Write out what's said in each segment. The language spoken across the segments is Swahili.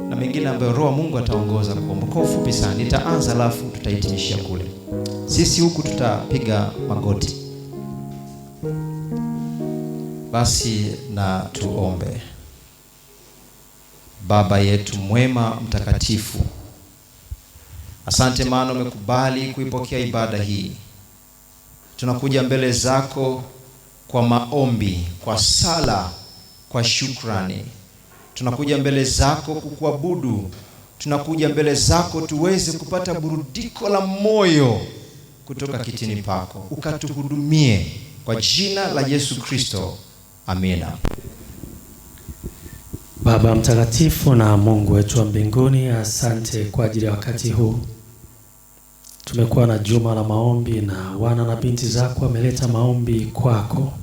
na mengine ambayo Roho Mungu ataongoza kuomba. Kwa ufupi sana nitaanza, alafu tutahitimishia kule. Sisi huku tutapiga magoti. Basi na tuombe. Baba yetu mwema mtakatifu, asante maana umekubali kuipokea ibada hii. Tunakuja mbele zako kwa maombi, kwa sala, kwa shukrani. Tunakuja mbele zako kukuabudu. Tunakuja mbele zako tuweze kupata burudiko la moyo kutoka kitini pako. Ukatuhudumie kwa jina la Yesu Kristo. Amina. Baba mtakatifu na Mungu wetu wa mbinguni, asante kwa ajili ya wakati huu. Tumekuwa na juma la maombi na wana na binti zako wameleta maombi kwako.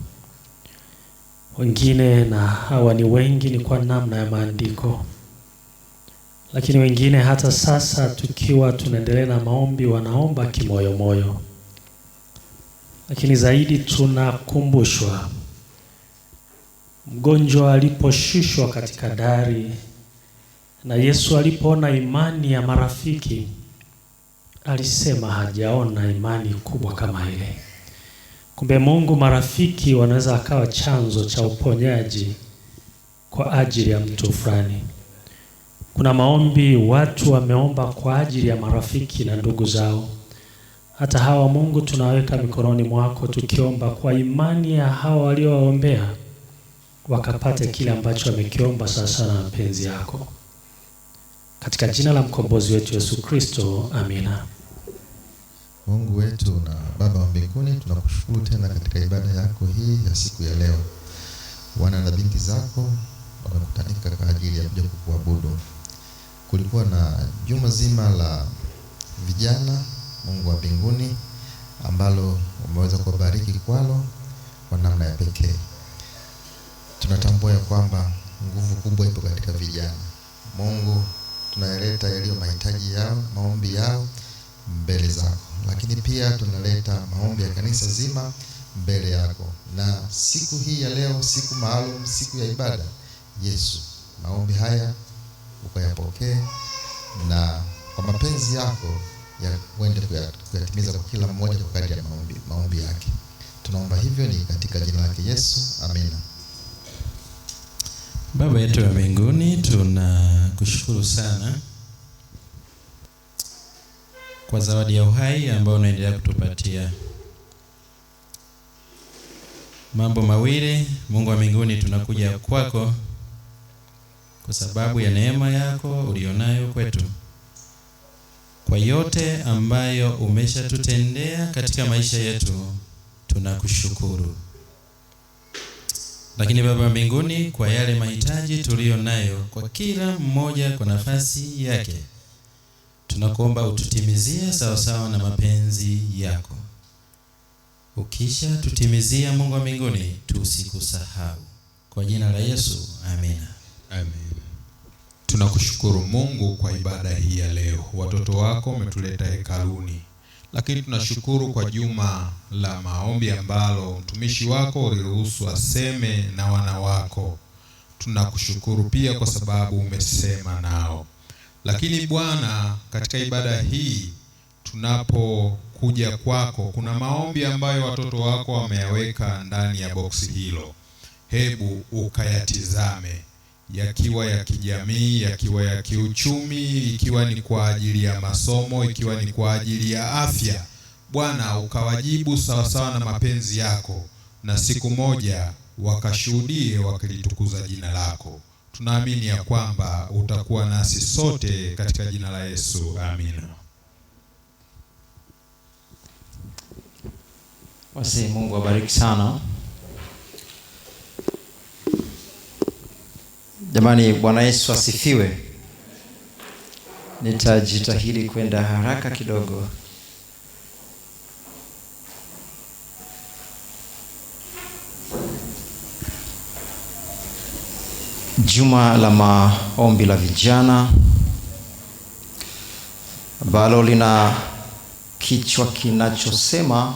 Wengine, na hawa ni wengi, ni kwa namna ya maandiko. Lakini wengine hata sasa tukiwa tunaendelea na maombi wanaomba kimoyo moyo. Lakini zaidi tunakumbushwa mgonjwa aliposhushwa katika dari na Yesu alipoona imani ya marafiki, alisema hajaona imani kubwa kama ile. Kumbe Mungu, marafiki wanaweza akawa chanzo cha uponyaji kwa ajili ya mtu fulani. Kuna maombi watu wameomba kwa ajili ya marafiki na ndugu zao. Hata hawa Mungu tunaweka mikononi mwako, tukiomba kwa imani ya hawa waliowaombea wakapate kile ambacho wamekiomba sasa na mapenzi yako. Katika jina la mkombozi wetu Yesu Kristo, amina. Mungu wetu na Baba wa mbinguni, tunakushukuru tena katika ibada yako hii ya siku ya leo. Wana na binti zako wamekutanika kwa ajili ya kuja kukuabudu. Kulikuwa na juma zima la vijana, Mungu wa mbinguni, ambalo umeweza kubariki kwalo kwa namna ya pekee. Tunatambua ya kwamba nguvu kubwa ipo katika vijana. Mungu, tunaleta yaliyo mahitaji yao, maombi yao mbele zako. Lakini pia tunaleta maombi ya kanisa zima mbele yako. Na siku hii ya leo, siku maalum, siku ya ibada, Yesu, maombi haya ukayapokee, na kwa mapenzi yako ya uende kuyatimiza kwa kila mmoja kwa kadri ya maombi yake. Tunaomba hivyo ni katika jina lake Yesu. Amina. Baba yetu wa mbinguni, tunakushukuru sana kwa zawadi ya uhai ambao unaendelea kutupatia. Mambo mawili, Mungu wa mbinguni, tunakuja kwako kwa sababu ya neema yako ulionayo kwetu. Kwa yote ambayo umeshatutendea katika maisha yetu, tunakushukuru. Lakini Baba wa mbinguni, kwa yale mahitaji tulionayo, kwa kila mmoja kwa nafasi yake, tunakuomba ututimizie sawa sawa na mapenzi yako. Ukisha tutimizia, Mungu wa mbinguni, tusikusahau. Kwa jina la Yesu, amina. Amen. Tunakushukuru Mungu kwa ibada hii ya leo. Watoto wako umetuleta hekaluni. Lakini tunashukuru kwa juma la maombi ambalo mtumishi wako uliruhusu aseme na wana wako. Tunakushukuru pia kwa sababu umesema nao. Lakini Bwana, katika ibada hii tunapokuja kwako, kuna maombi ambayo watoto wako wameyaweka ndani ya boksi hilo. Hebu ukayatizame, yakiwa ya kijamii, yakiwa ya kiuchumi, ikiwa ni kwa ajili ya masomo, ikiwa ni kwa ajili ya afya. Bwana, ukawajibu sawa sawa na mapenzi yako, na siku moja wakashuhudie wakilitukuza jina lako. Tunaamini ya kwamba utakuwa nasi sote katika jina la Yesu. Amina. Basi Mungu awabariki sana. Jamani, Bwana Yesu asifiwe. Nitajitahidi kwenda haraka kidogo. Juma la maombi la vijana ambalo lina kichwa kinachosema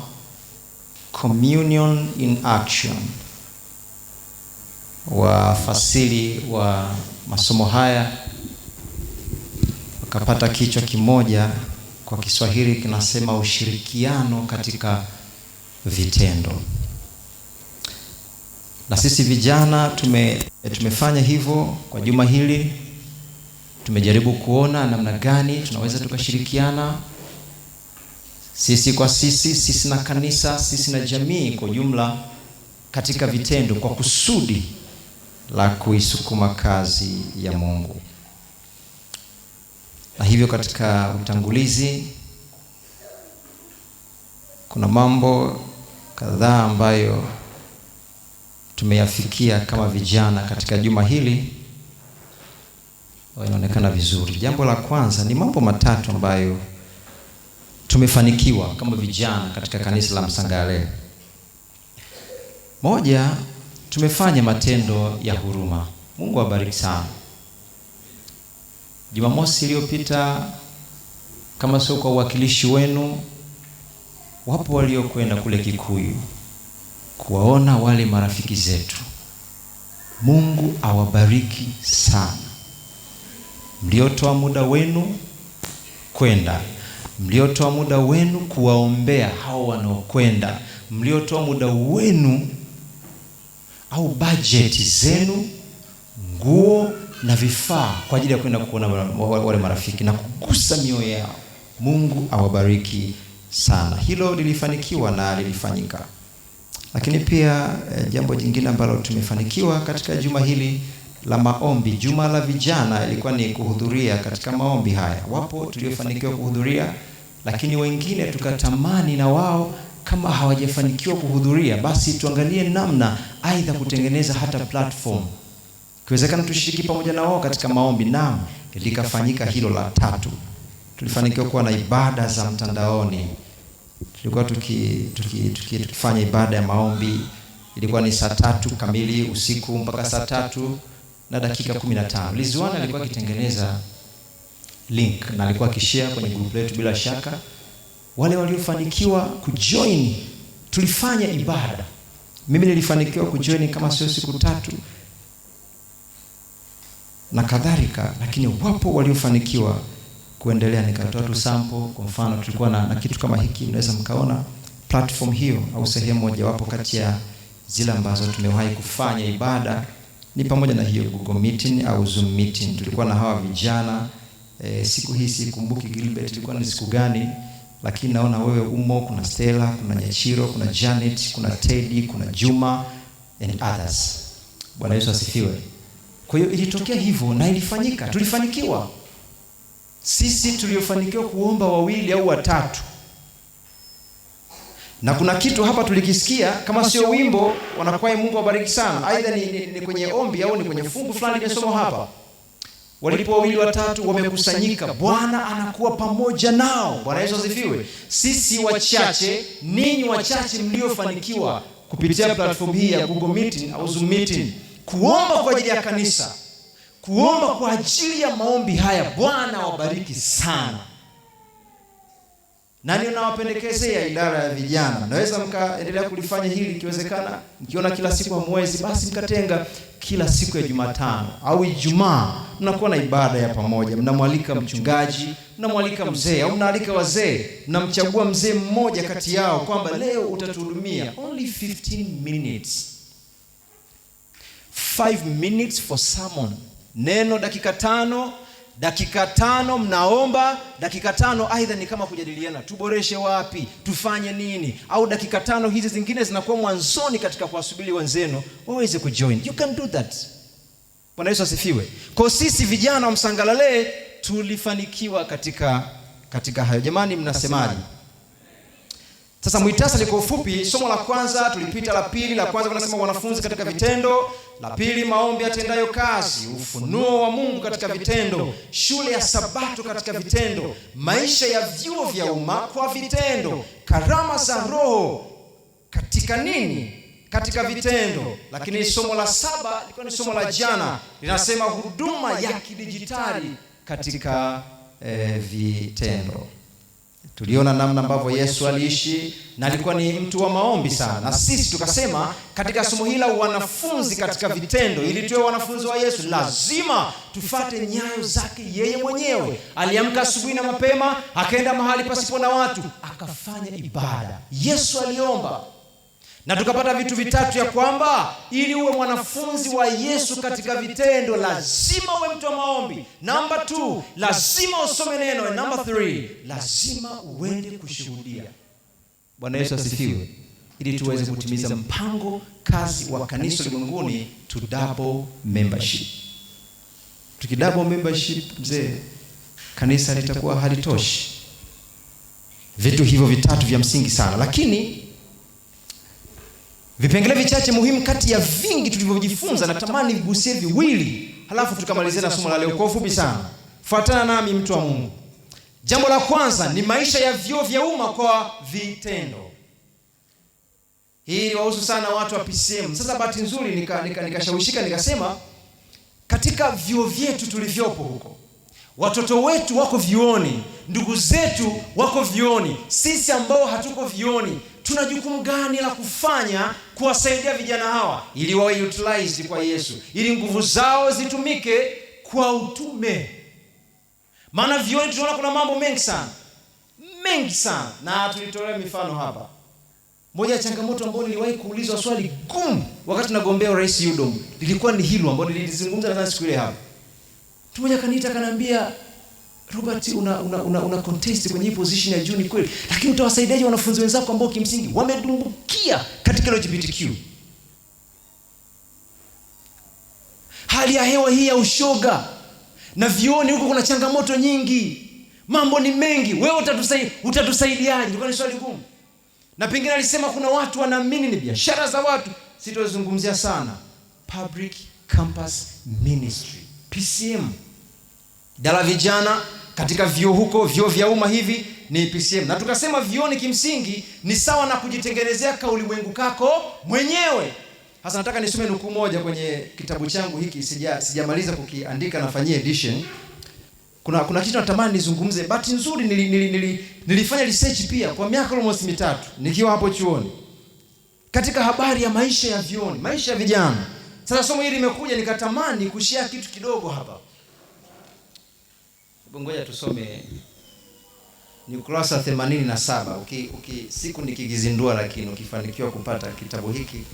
Communion in Action. Wafasiri wa masomo haya wakapata kichwa kimoja, kwa Kiswahili kinasema ushirikiano katika vitendo. Na sisi vijana tumefanya hivyo kwa juma hili. Tumejaribu kuona namna gani tunaweza tukashirikiana sisi kwa sisi na kanisa, sisi na jamii kwa jumla katika vitendo, kwa kusudi la kuisukuma kazi ya Mungu. Na hivyo katika utangulizi kuna mambo kadhaa ambayo tumeyafikia kama vijana katika juma hili, inaonekana vizuri. Jambo la kwanza ni mambo matatu ambayo tumefanikiwa kama vijana katika kanisa la Msangale. Moja, tumefanya matendo ya huruma. Mungu awabariki sana. Jumamosi iliyopita, kama sio kwa uwakilishi wenu, wapo waliokwenda kule Kikuyu kuwaona wale marafiki zetu. Mungu awabariki sana. Mliotoa muda wenu kwenda, mliotoa muda wenu kuwaombea hao wanaokwenda, mliotoa muda wenu au bajeti zenu, nguo na vifaa kwa ajili ya kwenda kuona wale marafiki na kugusa mioyo yao. Mungu awabariki sana. Hilo lilifanikiwa na lilifanyika. Lakini pia jambo jingine ambalo tumefanikiwa katika juma hili la maombi, juma la vijana, ilikuwa ni kuhudhuria katika maombi haya. Wapo tuliofanikiwa kuhudhuria, lakini wengine tukatamani na wao kama hawajafanikiwa kuhudhuria, basi tuangalie namna aidha kutengeneza hata platform, kiwezekana tushiriki pamoja na wao katika maombi. Naam, likafanyika hilo la tatu. Tulifanikiwa kuwa na ibada za mtandaoni. Tulikuwa tukifanya ibada ya maombi. Ilikuwa ni saa 3 kamili usiku mpaka saa 3 na dakika 15. Lizuana alikuwa akitengeneza link na alikuwa akishare kwenye group letu. Bila shaka wale waliofanikiwa kujoin, tulifanya ibada. Mimi nilifanikiwa kujoin kama sio siku 3 na kadhalika, lakini wapo waliofanikiwa kuendelea. Nikatoa tu sample. Kwa mfano tulikuwa na kitu kama hiki, mnaweza mkaona platform hiyo au sehemu moja wapo kati ya zile ambazo tumewahi kufanya ibada ni pamoja na hiyo Google Meeting au Zoom Meeting. Tulikuwa na hawa vijana siku hii sikumbuki Gilbert ilikuwa ni siku gani, lakini naona wewe umo, kuna Stella, kuna Nyachiro, kuna Janet, kuna Teddy, kuna Juma and others. Bwana Yesu asifiwe. Kwa hiyo ilitokea hivyo na ilifanyika. Tulifanikiwa. Sisi tuliofanikiwa kuomba 2 au 3. Na kuna kitu hapa tulikisikia, kama sio wimbo, wanakwaya Mungu awabariki sana, aidha ni kwenye ombi au ni kwenye fungu fulani nimesoma hapa. Walipo 2 au 3 wamekusanyika, Bwana anakuwa pamoja nao. Bwana Yesu asifiwe. Sisi wachache, ninyi wachache mliofanikiwa kupitia platform hii ya Google Meeting au Zoom Meeting kuomba kwa ajili ya kanisa, kuomba kwa ajili ya maombi haya, Bwana awabariki sana. Nani unawapendekezea idara ya vijana? Naweza mkaendelea kulifanya hili ikiwezekana. Mkiona kila siku ya mwezi, basi mkatenga kila siku ya Jumatano au Ijumaa, mnakuwa na ibada ya pamoja. Mnamwalika mchungaji, mnamwalika mzee au mnaalika wazee. Mnamchagua mzee mmoja kati yao kwamba leo utatuhudumia only 15 minutes. 5 minutes for sermon. Neno dakika 5 mnaomba, dakika 5 aidha ni kama kujadiliana, tuboreshe wapi, tufanye nini, au dakika 5 hizi zingine zinakuwa mwanzoni katika kuwasubiri wenzenu waweze kujoin. You can do that. Bwana Yesu asifiwe. Kwa sisi vijana wa Msangalale tulifanikiwa katika hayo. Jamani, mnasemaje? Sasa muhtasari kwa ufupi, somo la kwanza tulipita, la pili, la kwanza tunasema wanafunzi katika vitendo, la pili maombi yatendayo kazi, ufunuo wa Mungu katika vitendo, shule ya Sabato katika vitendo, maisha ya vyuo vya umma kwa vitendo, karama za Roho katika nini? Katika vitendo. Lakini somo la 7 lilikuwa ni somo la jana, linasema huduma ya kidijitali katika vitendo. Tuliona namna ambavyo Yesu aliishi na alikuwa ni mtu wa maombi sana. Na sisi tukasema katika somo hili la wanafunzi katika vitendo, ili tuwe wanafunzi wa Yesu lazima tufuate nyayo zake yeye mwenyewe. Aliamka asubuhi na mapema, akaenda mahali pasipo na watu, akafanya ibada. Yesu aliomba. Na tukapata vitu vitatu, ya kwamba ili uwe mwanafunzi wa Yesu katika vitendo lazima uwe mtu wa maombi. Number 2, lazima usome neno. And number 3, lazima uende kushuhudia. Bwana Yesu asifiwe. Ili tuweze kutimiza mpango kazi wa kanisa ulimwenguni, to double membership. Tukidouble membership, mzee, kanisa litakuwa halitoshi. Vitu hivyo vitatu vya msingi sana, lakini vipengele vichache muhimu kati ya vingi tulivyojifunza, natamani vigusie viwili, halafu tukamalizia na somo la leo kwa ufupi sana. Fuatana nami, mtu wa Mungu. Jambo la kwanza ni maisha ya vyuo vya umma kwa vitendo. Hii wahusu sana watu wa PCM. Sasa bahati nzuri nikashawishika nikasema, katika vyuo vyetu tulivyopo huko, watoto wetu wako vyuoni, ndugu zetu wako vyuoni, sisi ambao hatuko vyuoni tuna jukumu gani la kufanya kuwasaidia vijana hawa ili wawe utilized kwa Yesu, ili nguvu zao zitumike kwa utume? Maana vyuoni tunaona kuna mambo mengi sana, na tulitolea mifano hapa. Moja ya changamoto ambayo niliwahi kuulizwa swali gumu wakati tunagombea urais UDOM lilikuwa ni hilo ambalo nilizungumza na siku ile hapa. Mtu mmoja kaniita akaniambia, Robert, una contest kwenye hii position ya juu kweli, lakini utawasaidiaje wanafunzi wenzako ambao kimsingi wamedumbukia katika LGBTQ? Hali ya hewa hii ya ushoga, na vioni huko kuna changamoto nyingi, mambo ni mengi, wewe utatusaidiaje? Ilikuwa ni swali gumu. Na pengine alisema kuna watu wanaamini ni biashara za watu. Sitozungumzia sana. Public Campus Ministry, PCM. Dala vijana katika vyuo huko, vyuo vya umma hivi ni PCM. Na tukasema vioni kimsingi ni sawa na kujitengenezea kaulimwengu kako mwenyewe. Hasa nataka nisome nukuu moja kwenye kitabu changu hiki, sijamaliza kukiandika, nafanyia edition. Kuna kitu natamani nizungumze. Bahati nzuri nilifanya research pia kwa miaka almost 3 nikiwa hapo chuoni, katika habari ya maisha ya vioni, maisha ya vijana. Sasa somo hili limekuja nikatamani kushare kitu kidogo hapa. Ngoja tusome, ni ukurasa 87. Siku nikikizindua, lakini ukifanikiwa kupata kitabu hiki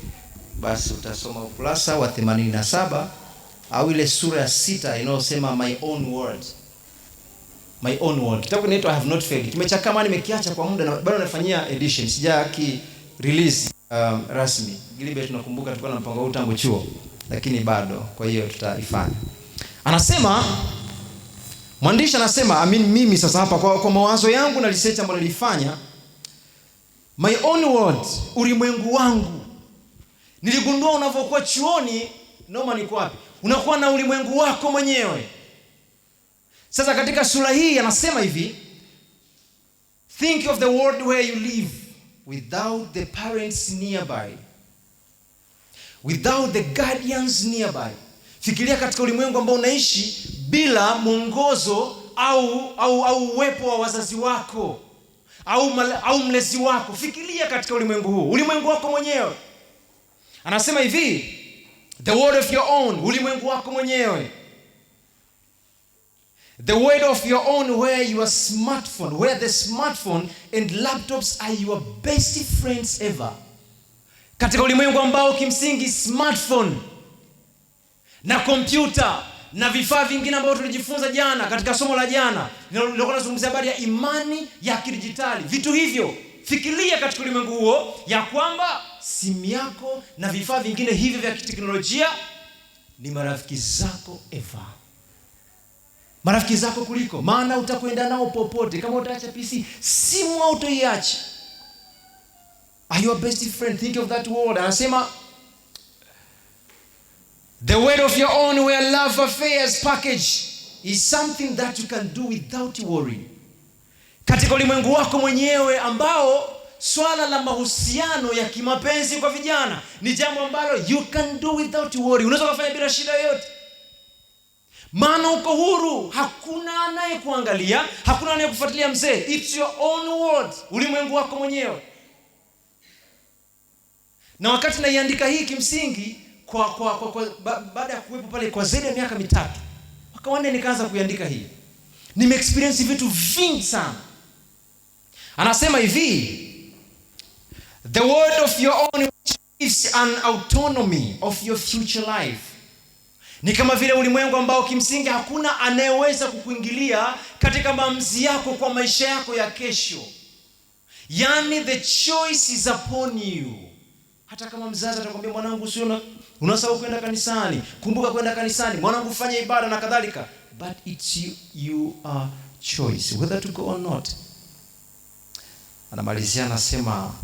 basi utasoma ukurasa wa 87 au ile sura ya 6 inayosema my own word. My own word. Kitabu kinaitwa I have not failed. Kimechakaa, maana nimekiacha kwa muda na bado nafanyia edition. Sijaki release rasmi. Gilbert, tunakumbuka tulikuwa na mpango huu tangu chuo, lakini bado, kwa hiyo tutaifanya. Anasema, mwandishi anasema, mimi sasa hapa kwa mawazo yangu na research ambayo nilifanya, my own word, ulimwengu wangu. Niligundua unavyokuwa chuoni, noma ni wapi? Unakuwa na ulimwengu wako mwenyewe. Sasa katika sura hii anasema hivi, think of the world where you live without the parents nearby, without the guardians nearby. Fikiria katika ulimwengu ambao unaishi bila mwongozo au uwepo wa wazazi wako au mlezi wako. Fikiria katika ulimwengu huu, ulimwengu wako mwenyewe. Anasema hivi, the world of your own, ulimwengu wako mwenyewe. The world of your own, where the smartphone and laptops are your best friends ever. Katika ulimwengu ambao kimsingi smartphone na kompyuta na vifaa vingine ambavyo tulijifunza jana katika somo la jana, nilikuwa nazungumzia habari ya imani ya kidijitali. Vitu hivyo, fikiria katika ulimwengu huo ya kwamba simu yako na vifaa vingine hivi vya kiteknolojia ni marafiki zako ever. Marafiki zako kuliko, maana utakwenda nao popote. Kama utaacha PC, simu autoiache. Are your best friend? Think of that word. Anasema, the word of your own, where love affairs package is something that you can do without worry. Katika ulimwengu wako mwenyewe ambao swala la mahusiano ya kimapenzi kwa vijana ni jambo ambalo you can do without worry. Unaweza kufanya bila shida yoyote. Maana uko huru, hakuna anayekuangalia, hakuna anayekufuatilia mzee. It's your own world, ulimwengu wako mwenyewe. Na wakati naiandika hii kimsingi baada ya kuwepo pale kwa zaidi ya miaka 3, mwaka wa 4 nikaanza kuiandika hii. Nimeexperience vitu vingi sana. Anasema hivi, the word of your own is an autonomy of your future life. Ni kama vile ulimwengu ambao kimsingi hakuna anayeweza kukuingilia katika maamuzi yako kwa maisha yako ya kesho. Yani the choice is upon you. Hata kama mzazi atakwambia mwanangu usiona unasahau kwenda kanisani, kumbuka kwenda kanisani, mwanangu fanya ibada na kadhalika, but it's you choice whether to go or not. Anamalizia anasema,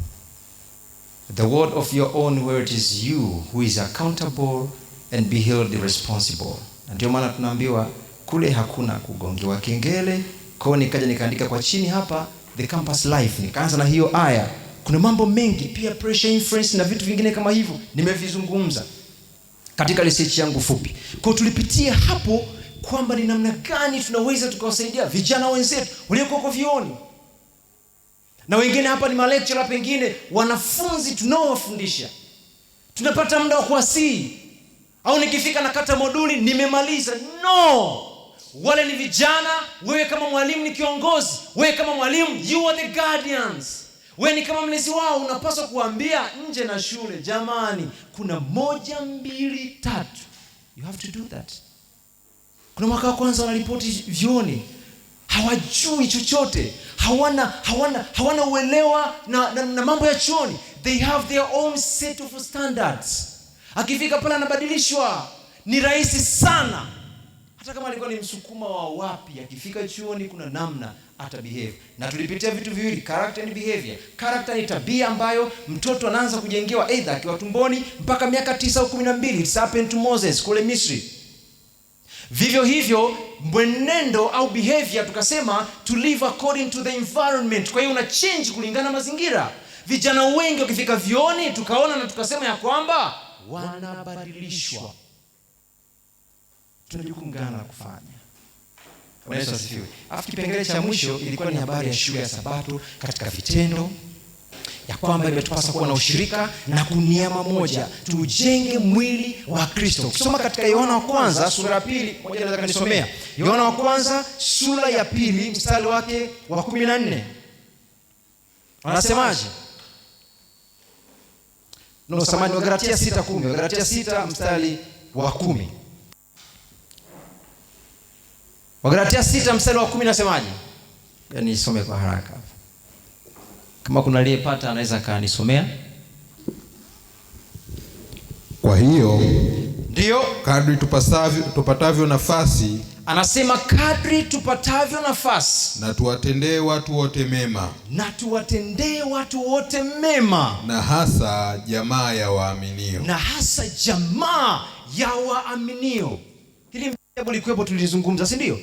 the word of your own word is you who is accountable and be held responsible. Na ndio maana tunaambiwa kule hakuna kugongewa kengele. Kwa nikaja nikaandika kwa chini hapa the campus life, nikaanza na hiyo aya. Kuna mambo mengi, peer pressure, influence na vitu vingine kama hivyo nimevizungumza katika research yangu fupi. Kwa tulipitia hapo kwamba ni namna gani tunaweza tukawasaidia vijana wenzetu walioko kwa vioni. Na wengine hapa ni malecturer, pengine wanafunzi tunaowafundisha. Tunapata muda wa kuwasii. Au nikifika na kata moduli nimemaliza. No! Wale ni vijana, wewe kama mwalimu ni kiongozi. Wewe kama mwalimu, you are the guardians. Wewe ni kama mlezi wao, unapaswa kuambia nje na shule, jamani, kuna 1, 2, 3. You have to do that. Kuna mwaka wa kwanza wanaripoti vioni, hawajui chochote, hawana uelewa na mambo ya chuoni. They have their own set of standards. Akifika pale anabadilishwa, ni rahisi sana. Hata kama alikuwa ni msukuma wa wapi, akifika chuoni kuna namna ata behave. Na tulipitia vitu viwili, character and behavior. Character ni tabia ambayo mtoto anaanza kujengewa either akiwa tumboni mpaka miaka 9 au 12. It's happened to Moses kule Misri. Vivyo hivyo mwenendo au behavior tukasema to live according to the environment. Kwa hiyo una change kulingana na mazingira. Vijana wengi wakifika vioni tukaona na tukasema ya kwamba wanabadilishwa. Tuna jukumu gani la kufanya? Bwana Yesu asifiwe. Alafu kipengele cha mwisho ilikuwa ni habari ya shule ya Sabato katika vitendo, ya kwamba imetupasa kuwa na ushirika na kuniama moja, tujenge mwili wa Kristo. Ukisoma katika Yohana wa kwanza sura ya 2, moja naweza kanisomea. Yohana wa kwanza sura ya 2 mstari wake wa 14. Anasemaje? No, samani, Wagalatia 6:10. Wagalatia 6 mstari wa 10. Wagalatia 6 mstari wa 10 nasemaje? Yaani nisome kwa haraka. Kama kuna aliyepata anaweza kanisomea. Kwa hiyo ndio kadri tupatavyo nafasi, anasema kadri tupatavyo nafasi, na tuwatendee watu wote mema. Na tuwatendee watu wote mema. Na hasa jamaa ya waaminio. Na hasa jamaa ya waaminio. Hili jambo likuwepo tulizungumza, si ndio?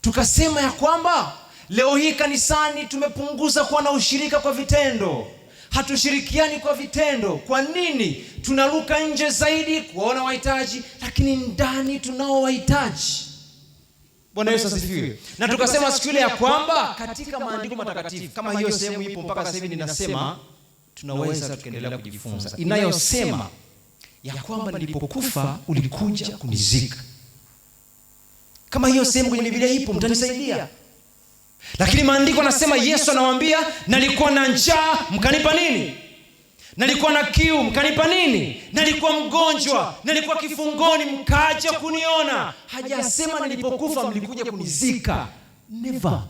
Tukasema ya kwamba leo hii kanisani tumepunguza kuwa na ushirika kwa vitendo. Hatushirikiani kwa vitendo. Kwa nini? Tunaruka nje zaidi kuona wahitaji, lakini ndani tunao wahitaji. Bwana Yesu asifiwe. Na tukasema siku ile ya kwamba katika maandiko matakatifu, kama hiyo sehemu ipo mpaka sasa hivi ninasema, tunaweza tukaendelea kujifunza, inayosema ya kwamba nilipokufa ulikuja kunizika. Kama hiyo sehemu kwenye Biblia ipo, mtanisaidia. Lakini maandiko yanasema, Yesu anawaambia, nalikuwa na njaa mkanipa nini? Nalikuwa na kiu mkanipa nini? Nalikuwa mgonjwa, nalikuwa kifungoni mkaja kuniona. Hajasema nilipokufa mlikuja kunizika. Never.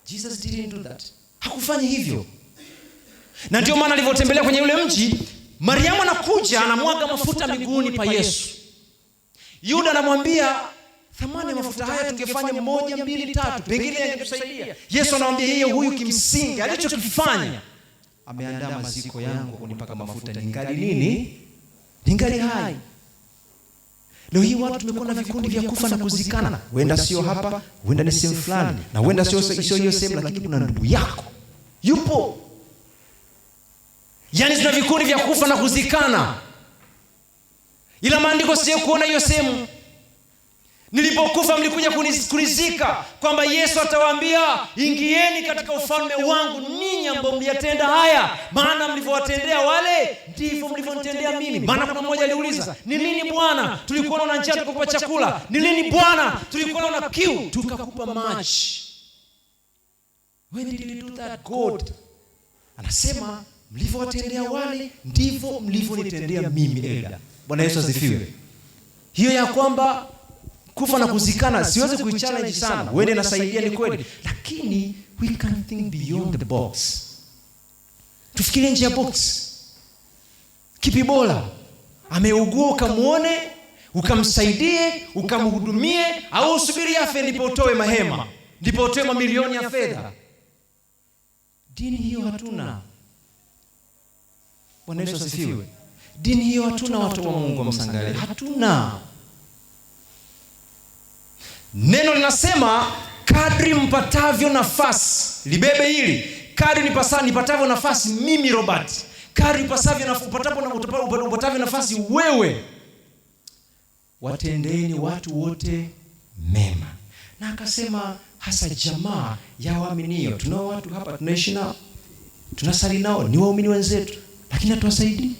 Jesus didn't do that. Hakufanya hivyo. Na ndio maana alivyotembelea kwenye ule mji, Mariamu anakuja anamwaga mafuta miguuni pa Yesu. Yuda anamwambia, thamani ya mafuta haya tungefanya 1, 2, 3, pengine yangetusaidia. Yesu anamwambia yeye huyu kimsingi alichokifanya, ameandaa maziko yangu kunipaka mafuta ningali nini? Ningali hai. Leo hii watu tumekuwa na vikundi vya kufa na kuzikana. Huenda sio hapa, huenda ni sehemu fulani, na huenda sio hiyo sehemu, lakini kuna ndugu yako yupo. Yaani tuna vikundi vya kufa na kuzikana. Ila maandiko sio kuona hiyo sehemu. mlikufa, mlikuja kunizika, kwamba Yesu atawaambia ingieni katika ufalme wangu ninyi ambao mliyatenda haya, maana mlivyowatendea wale ndivyo mlivyonitendea mimi. Maana kuna mmoja aliuliza, ni lini Bwana tulikuwa na njaa tukakupa chakula? Ni lini Bwana tulikuwa na kiu tukakupa maji? When did we do that, God? Anasema mlivyowatendea wale ndivyo mlivyonitendea mimi. Elda, Bwana Yesu asifiwe. Hiyo ya kwamba kufa na kuzikana siwezi kuichallenge sana, wewe nasaidia, ni kweli, lakini we can think beyond the box. Tufikirie nje ya box. Kipi bora? Ameugua ukamuone, ukamsaidie, ukamhudumie, au usubiri afe ndipo utoe mahema, ndipo utoe mamilioni ya fedha? Dini hiyo hatuna. Bwana Yesu asifiwe. Dini hiyo hatuna, watu wa Mungu msangalie, hatuna. Neno linasema kadri mpatavyo nafasi, libebe hili, kadri nipatavyo nafasi mimi Robert, kadri upatavyo nafasi wewe, watendeni watu wote mema. Na akasema hasa jamaa ya waaminio. Tunao watu hapa tunaishi nao, tunasali nao, ni waumini wenzetu, lakini hatuwasaidii.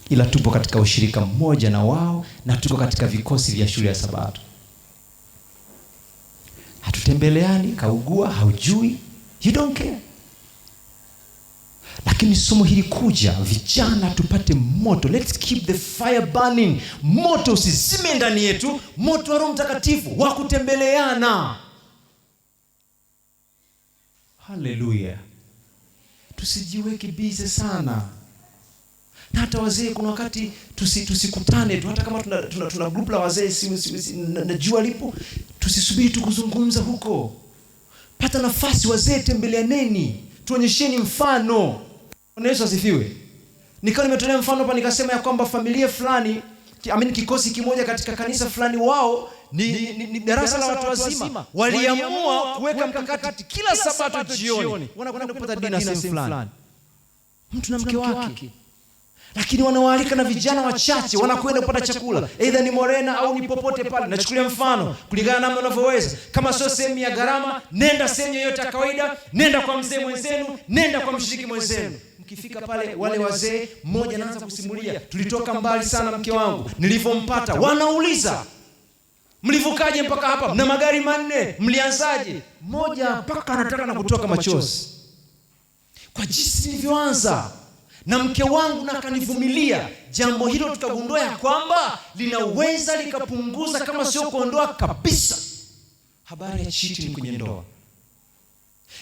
Ila tupo katika ushirika mmoja na wao, na tuko katika vikosi vya shule ya Sabato. Hatutembeleani, kaugua, haujui, you don't care. Lakini somo hili kuja, vijana tupate moto. Let's keep the fire burning. Moto usizime ndani yetu, moto wa Roho Mtakatifu wa kutembeleana. Haleluya. Tusijiweke busy sana. Na hata wazee kuna wakati tusikutane tu, hata kama tuna group la wazee, najua lipo, tusisubiri tukuzungumza huko. Pata nafasi, wazee tembeleaneni, tuonyesheni mfano. Bwana Yesu asifiwe. Nikawa nimetolea mfano hapa, nikasema ya kwamba familia fulani, kikosi kimoja katika kanisa fulani, wao ni darasa la watu wazima, waliamua kuweka mkakati kila Sabato jioni wanakwenda kupata dina sehemu fulani, mtu na mke wake. Lakini wanawaalika na vijana wachache, wanakwenda kupata chakula, aidha ni Morena au ni popote pale. Nachukulia mfano kulingana na namna unavyoweza. Kama sio sehemu ya gharama, nenda sehemu yoyote ya kawaida, nenda kwa mzee mwenzenu, nenda kwa mshiriki mwenzenu. Mkifika pale, wale wazee, mmoja anaanza kusimulia, tulitoka mbali sana mke wangu, nilivyompata. Wanauliza, mlivukaje mpaka hapa? Mna magari manne, mlianzaje? Mmoja mpaka anataka na kutoka machozi kwa jinsi nilivyoanza na mke wangu, na kanivumilia. Jambo hilo tukagundua ya kwamba linaweza likapunguza, kama sio kuondoa kabisa, habari ya cheating kwenye ndoa.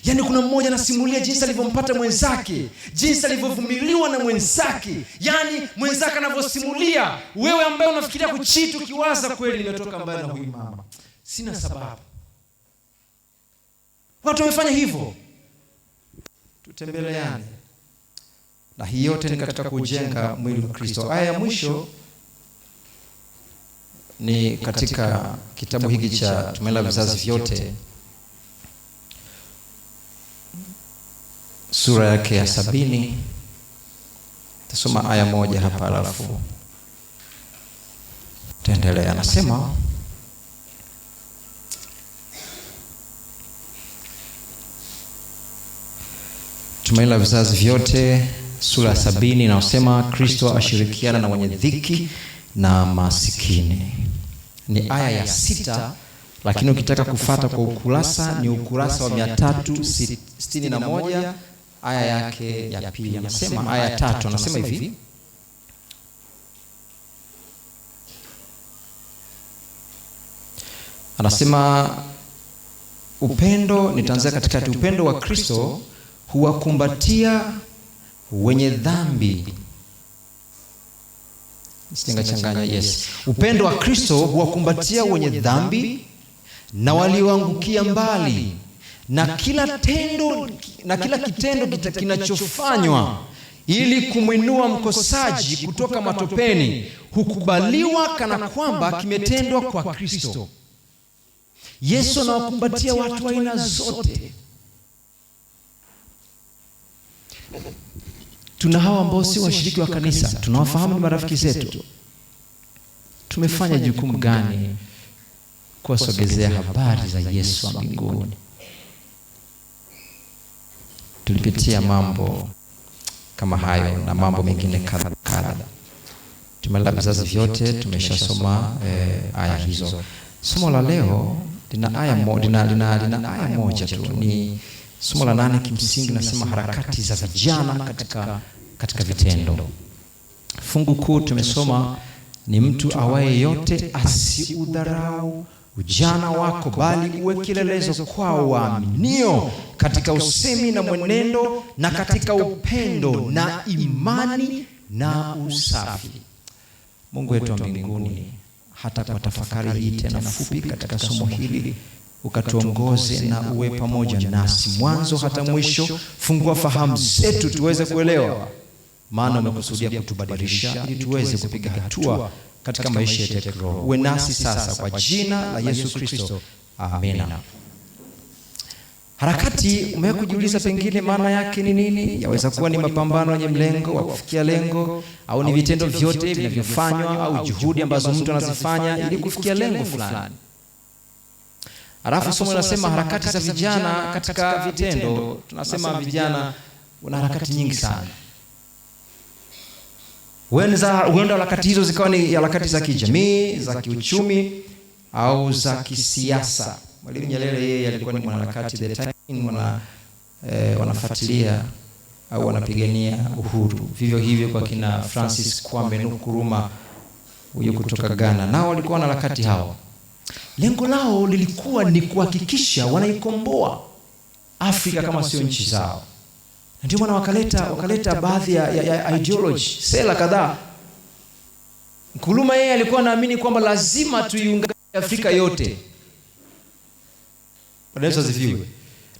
Yaani kuna mmoja anasimulia jinsi alivyompata mwenzake, jinsi alivyovumiliwa na mwenzake. Yaani mwenzake anavyosimulia, wewe ambaye unafikiria kucheat ukiwaza kweli nimetoka mbali na huyu mama, sina sababu. Watu wamefanya hivyo. Tutembeleane. Na hii yote ni katika kujenga mwili wa Kristo. Aya ya mwisho ni katika kitabu hiki cha Tumaini la Vizazi Vyote, sura yake ya 70. Tasoma aya moja hapa, alafu tuendelea. Anasema, Tumaini la Vizazi Vyote sura ya 70 inasema, Kristo ashirikiana na wenye dhiki na masikini. Ni aya ya 6, lakini ukitaka kufuata kwa ukurasa ni ukurasa wa 361, aya yake ya pili. Anasema aya ya 3, anasema hivi: anasema upendo, nitaanzia katikati. Upendo wa Kristo huwakumbatia wenye dhambi. Changanya, yes. Upendo wa Kristo huwakumbatia wenye dhambi na walioangukia mbali, na kila kitendo kinachofanywa ili kumwinua mkosaji kutoka matopeni hukubaliwa kana kwamba kimetendwa kwa Kristo. Yesu anawakumbatia watu wa aina zote. Tuna hawa ambao si washiriki wa kanisa, tunawafahamu, ni marafiki zetu. Tumefanya jukumu gani kuwasogezea habari za Yesu wa mbinguni. Tulipitia mambo kama hayo na mambo mengine kadha. Tumelala vizazi vyote, tumeshasoma aya hizo. Somo la leo lina aya moja tu. Ni somo la 8, kimsingi nasema harakati za vijana katika vitendo. Fungu kuu tumesoma ni mtu awaye yote asiudharau ujana wako, bali uwe kielelezo kwao waaminio katika usemi na mwenendo na katika upendo na imani na usafi. Mungu wetu wa mbinguni, hata kwa tafakari hii tena fupi katika somo hili, ukatuongoze na uwe pamoja nasi mwanzo hata mwisho. Fungua fahamu zetu tuweze kuelewa, maana umekusudia kutubadilisha ili tuweze kupiga hatua katika maisha yetu ya kiroho. Uwe nasi sasa kwa jina la Yesu Kristo. Amina. Harakati, umekujiuliza pengine maana yake ni nini? Yaweza kuwa ni mapambano yenye mlengo wa kufikia lengo, au ni vitendo vyote vinavyofanywa au juhudi ambazo mtu anazifanya ili kufikia lengo fulani. Alafu somo linasema harakati za vijana katika vitendo. Tunasema vijana wana harakati nyingi sana. Huenda harakati hizo zikawa ni harakati za kijamii, za kiuchumi au za kisiasa. Mwalimu Nyerere yeye alikuwa ni mwanaharakati the time, wanafuatilia au wanapigania uhuru. Vivyo hivyo kwa kina Francis Kwame Nkrumah huyo kutoka Ghana, nao walikuwa na harakati hao. Lengo lao lilikuwa ni kuhakikisha wanaikomboa Afrika kama sio nchi zao. Ndio maana wakaleta baadhi ya ideology, sera kadhaa. Nkrumah yeye alikuwa anaamini kwamba lazima tuiunganishe Afrika yote.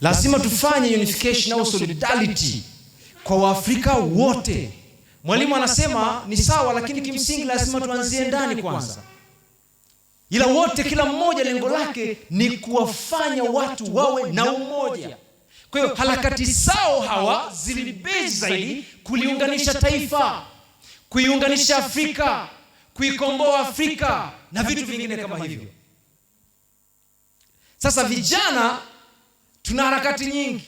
Lazima tufanye unification au solidarity kwa Waafrika wote. Mwalimu anasema ni sawa, lakini kimsingi lazima tuanzie ndani kwanza. Ila wote, kila mmoja lengo lake ni kuwafanya watu wawe na umoja. Kwa hiyo harakati zao hawa zilibezi zaidi kuliunganisha taifa, kuiunganisha Afrika, kuikomboa Afrika na vitu vingine kama hivyo. Sasa vijana tuna harakati nyingi,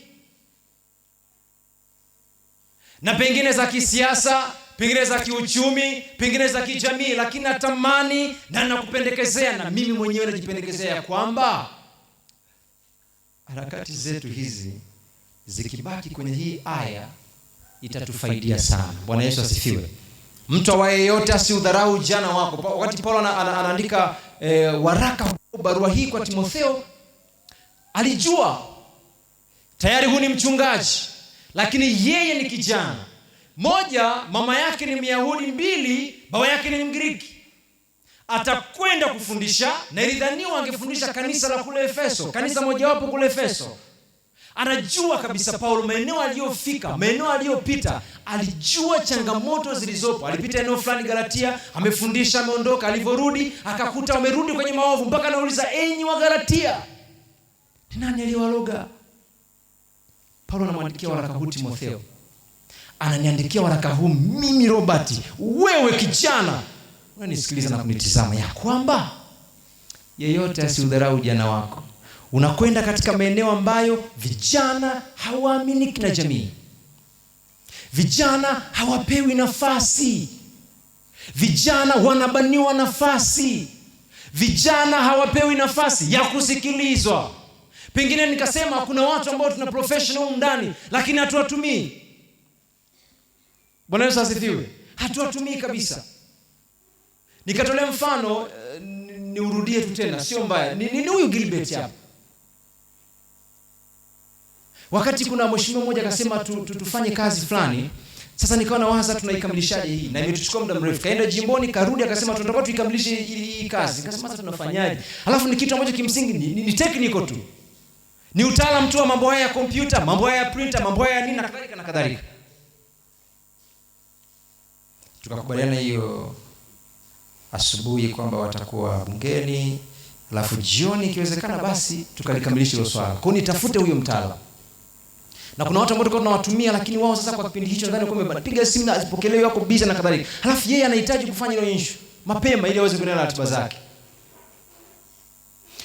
na pengine za kisiasa, pengine za kiuchumi, pengine za kijamii, lakini natamani na nakupendekezea na mimi mwenyewe najipendekezea kwamba harakati zetu hizi zikibaki kwenye hii aya itatufaidia sana. Bwana Yesu asifiwe. Mtu awaye yote asiudharau ujana wako. Wakati Paulo anaandika waraka, barua hii kwa Timotheo, alijua tayari huyu ni mchungaji, lakini yeye ni kijana. Moja, mama yake ni Myahudi; mbili, baba yake ni Mgiriki. Atakwenda kufundisha, na ilidhaniwa angefundisha kanisa la kule Efeso, kanisa mojawapo kule Efeso. Anajua kabisa Paulo maeneo aliyofika, maeneo aliyopita, alijua changamoto zilizopo. Alipita eneo fulani Galatia, amefundisha, ameondoka. Alivyorudi akakuta wamerudi kwenye maovu, mpaka anauliza, enyi wa Galatia, ni nani aliyewaloga? Paulo anamwandikia waraka huu Timotheo. Ananiandikia waraka huu mimi Robert, wewe kijana unanisikiliza na kunitizama, ya kwamba yeyote asiudharau ujana wako. Unakwenda katika maeneo ambayo vijana hawaaminiki na jamii. Vijana hawapewi nafasi. Vijana wanabaniwa nafasi. Vijana hawapewi nafasi ya kusikilizwa. Pengine nikasema kuna watu ambao tuna professional ndani, lakini hatuwatumii. Bwana Yesu asifiwe. Hatuwatumii kabisa. Nikatolea mfano, niurudie tu tena, sio mbaya. Ni huyu Gilbert hapa. Wakati kuna mheshimiwa mmoja akasema tufanye kazi fulani, sasa nikawa nawaza tunaikamilishaje hii, na imetuchukua muda mrefu. Kaenda jimboni, karudi akasema tunataka tuikamilishe hii kazi. Nikasema sasa tunafanyaje? Alafu ni kitu ambacho kimsingi ni technical tu. Ni utaalamu tu wa mambo haya ya kompyuta, mambo haya ya printer, mambo haya ya nini na kadhalika na kadhalika. Tukakubaliana hiyo asubuhi kwamba watakuwa bungeni, alafu jioni ikiwezekana basi tukalikamilisha hilo swala. Kwa hiyo nitafute huyo mtaalamu. Na kuna watu ambao tulikuwa tunawatumia, lakini wao sasa kwa kipindi hicho nadhani kwamba piga simu na asipokelewe, yako busy na kadhalika. Alafu yeye anahitaji kufanya hilo issue mapema ili aweze kuendelea na ratiba zake.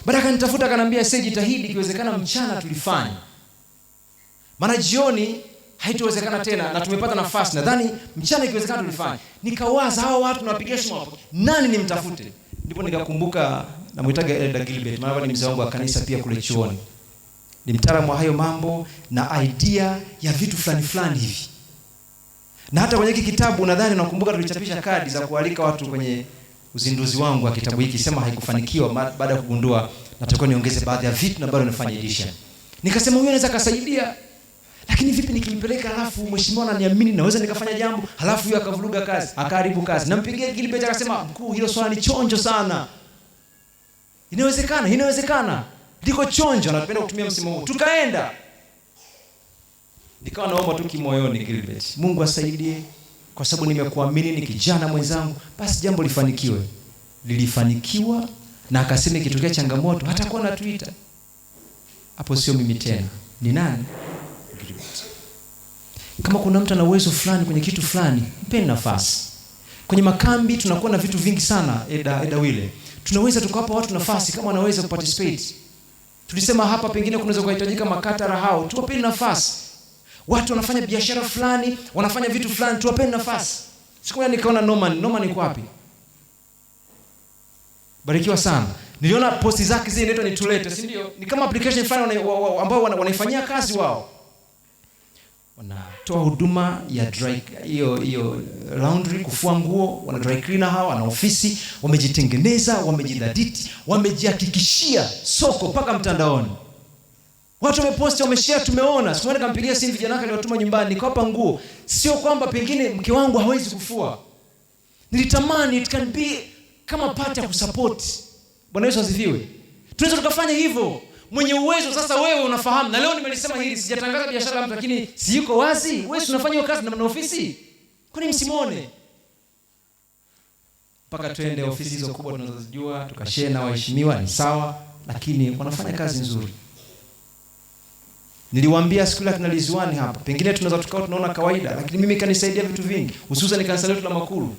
Baada akanitafuta akaniambia, sasa jitahidi ikiwezekana mchana tulifanye, maana jioni haitowezekana tena na tumepata nafasi, nadhani mchana ikiwezekana tulifanye. Nikawaza hawa watu nawapigia simu hapo, nani nimtafute? Ndipo nikakumbuka namuitaga Elder Gilbert, maana ni mzee wangu wa kanisa pia kule chuoni. Ni mtaalamu wa hayo mambo na idea ya vitu fulani hivi. Na hata kwenye hiki kitabu nadhani nakumbuka tulichapisha kadi za kualika watu kwenye uzinduzi wangu wa kitabu hiki, sema haikufanikiwa baada ya kugundua natakiwa niongeze baadhi ya vitu na bado nifanye edition. Nikasema huyu anaweza kusaidia, lakini vipi nikimpeleka halafu mheshimiwa ananiamini naweza nikafanya jambo halafu huyu akavuruga kazi, akaharibu kazi. Nampigia Gilbert akasema, mkuu, hilo swali ni chonjo sana. Inawezekana. Liko chonjo, napenda kutumia msimu huu. Tukaenda. Nikawa naomba tu kimoyoni, Gilbert, Mungu asaidie kwa sababu nimekuamini, ni kijana mwenzangu, basi jambo lifanikiwe. Lilifanikiwa na akasema ikitokea changamoto hatakuwa na Twitter. Hapo sio mimi tena. Ni nani? Gilbert. Kama kuna mtu ana uwezo fulani kwenye kitu fulani, mpeni nafasi. Kwenye makambi tunakuwa na vitu vingi sana, Eda Wile. Tunaweza tukawapa watu nafasi kama wanaweza kuparticipate. Tulisema hapa pengine kunaweza kuhitajika makatara hao, tuwapeni nafasi. Watu wanafanya biashara fulani, wanafanya vitu fulani, tuwapeni nafasi. Siku moja nikaona Norman yuko wapi? Barikiwa sana. Niliona posti zake zile inaitwa Nitulete, si ndio? Ni kama application fulani ambao wanaifanyia kazi wao. Wanatoa huduma ya dry hiyo laundry, kufua nguo, wana dry cleaner hao, wana ofisi, wamejitengeneza, wamejidaditi, wamejihakikishia soko mpaka mtandaoni. Watu wameposti, wameshare, tumeona. Siku moja nikampigia simu vijana wake aliwatuma nyumbani, nikawapa nguo. Sio kwamba pengine mke wangu hawezi kufua. Nilitamani it can be kama part ya kusupport. Bwana Yesu asifiwe. Tunaweza tukafanya hivyo. Mwenye uwezo sasa wewe unafahamu. Na leo nimelisema hili, sijatangaza biashara mtu, lakini si yuko wazi. Wewe unafanya hiyo kazi na ofisi. Kwa nini msimuone? Mpaka twende ofisi hizo kubwa tunazojua, tukashare na waheshimiwa, ni sawa, lakini wanafanya kazi nzuri. Niliwaambia siku ile tunaliziwani hapa, pengine tunaweza tukao tunaona kawaida, lakini mimi kanisaidia vitu vingi, hususan kanisa letu la Makulu.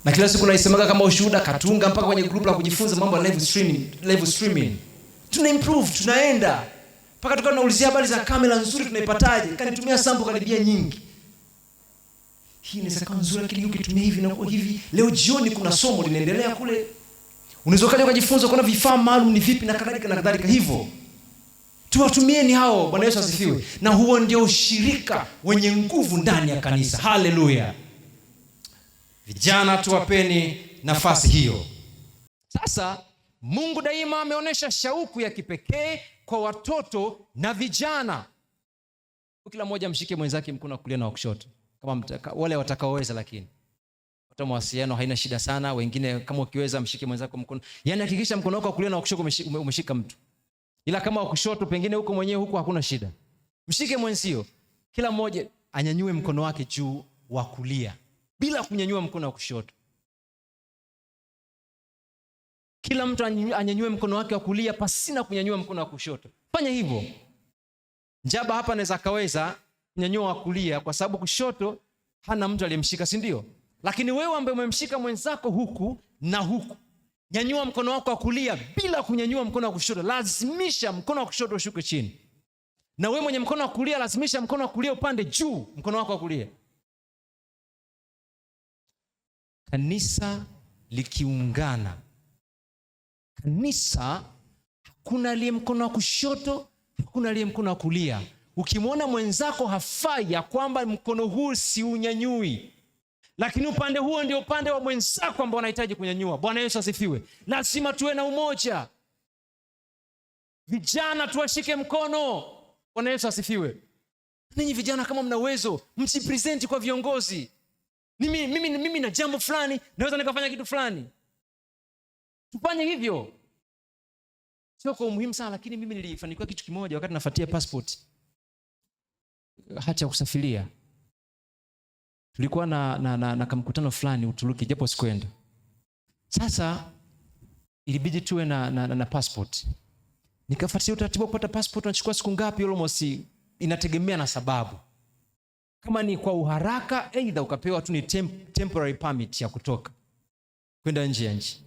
Na kila siku naisemaga kama ushuhuda, katunga mpaka kwenye group la kujifunza mambo ya live streaming. Tuna improve, tunaenda. Mpaka tukao tunaulizia habari za kamera nzuri tunaipataje? Kanitumia sample karibia nyingi. Hii ni saka nzuri lakini ukitumia hivi na kwa hivi. Leo jioni kuna somo linaendelea kule. Unaweza kaja kujifunza kuna vifaa maalum ni vipi na kadhalika hivyo. Tuwatumieni hao. Bwana Yesu asifiwe. Na huo ndio ushirika wenye nguvu ndani ya kanisa. Haleluya. Vijana tuwapeni nafasi hiyo. Sasa Mungu daima ameonyesha shauku ya kipekee kwa watoto na vijana. Kila mmoja mshike mwenzake mkono wa kulia na wa kushoto. Kama wale watakaoweza, lakini hata mawasiliano haina shida sana. Wengine kama ukiweza mshike mwenzako mkono. Yaani hakikisha mkono wako wa kulia na wa kushoto umeshika mtu. Ila kama wa kushoto pengine huko mwenyewe huko hakuna shida. Mshike mwenzio. Kila mmoja anyanyue mkono wake juu wa kulia bila kunyanyua mkono wa kushoto. Kila mtu anyanyue mkono wake wa kulia pasina kunyanyua mkono wa kushoto. Fanya hivyo. Njaba hapa anaweza kaweza kunyanyua wa kulia kwa sababu kushoto hana mtu aliyemshika, si ndio? Lakini wewe ambaye umemshika mwenzako huku na huku, nyanyua mkono wako wa kulia bila kunyanyua mkono wa kushoto. Lazimisha mkono wa kushoto ushuke chini. Na wewe mwenye mkono wa kulia lazimisha mkono wa kulia upande juu, mkono wako wa kulia. Kanisa likiungana, kanisa hakuna aliye mkono wa kushoto, hakuna aliye mkono wa kulia. Ukimwona mwenzako hafai, ya kwamba mkono huu si unyanyui, lakini upande huo ndio upande wa mwenzako ambao unahitaji kunyanyua. Bwana Yesu asifiwe. Lazima tuwe na umoja. Vijana tuwashike mkono. Bwana Yesu asifiwe. Ninyi vijana kama mna uwezo, mjipresent kwa viongozi. Mimi na jambo fulani, naweza nikafanya kitu fulani. Tufanye hivyo. Sio kwa muhimu sana, lakini mimi nilifanikiwa kitu kimoja wakati nafuatia passport. Hati ya kusafiria. Tulikuwa na kamkutano fulani Uturuki, japo sikwenda. Sasa ilibidi tuwe na passport. Nikafuatia utaratibu kupata passport unachukua siku ngapi almost, inategemea na sababu. Kama ni kwa uharaka, aidha ukapewa tu ni temporary permit ya kutoka kwenda nje ya nchi.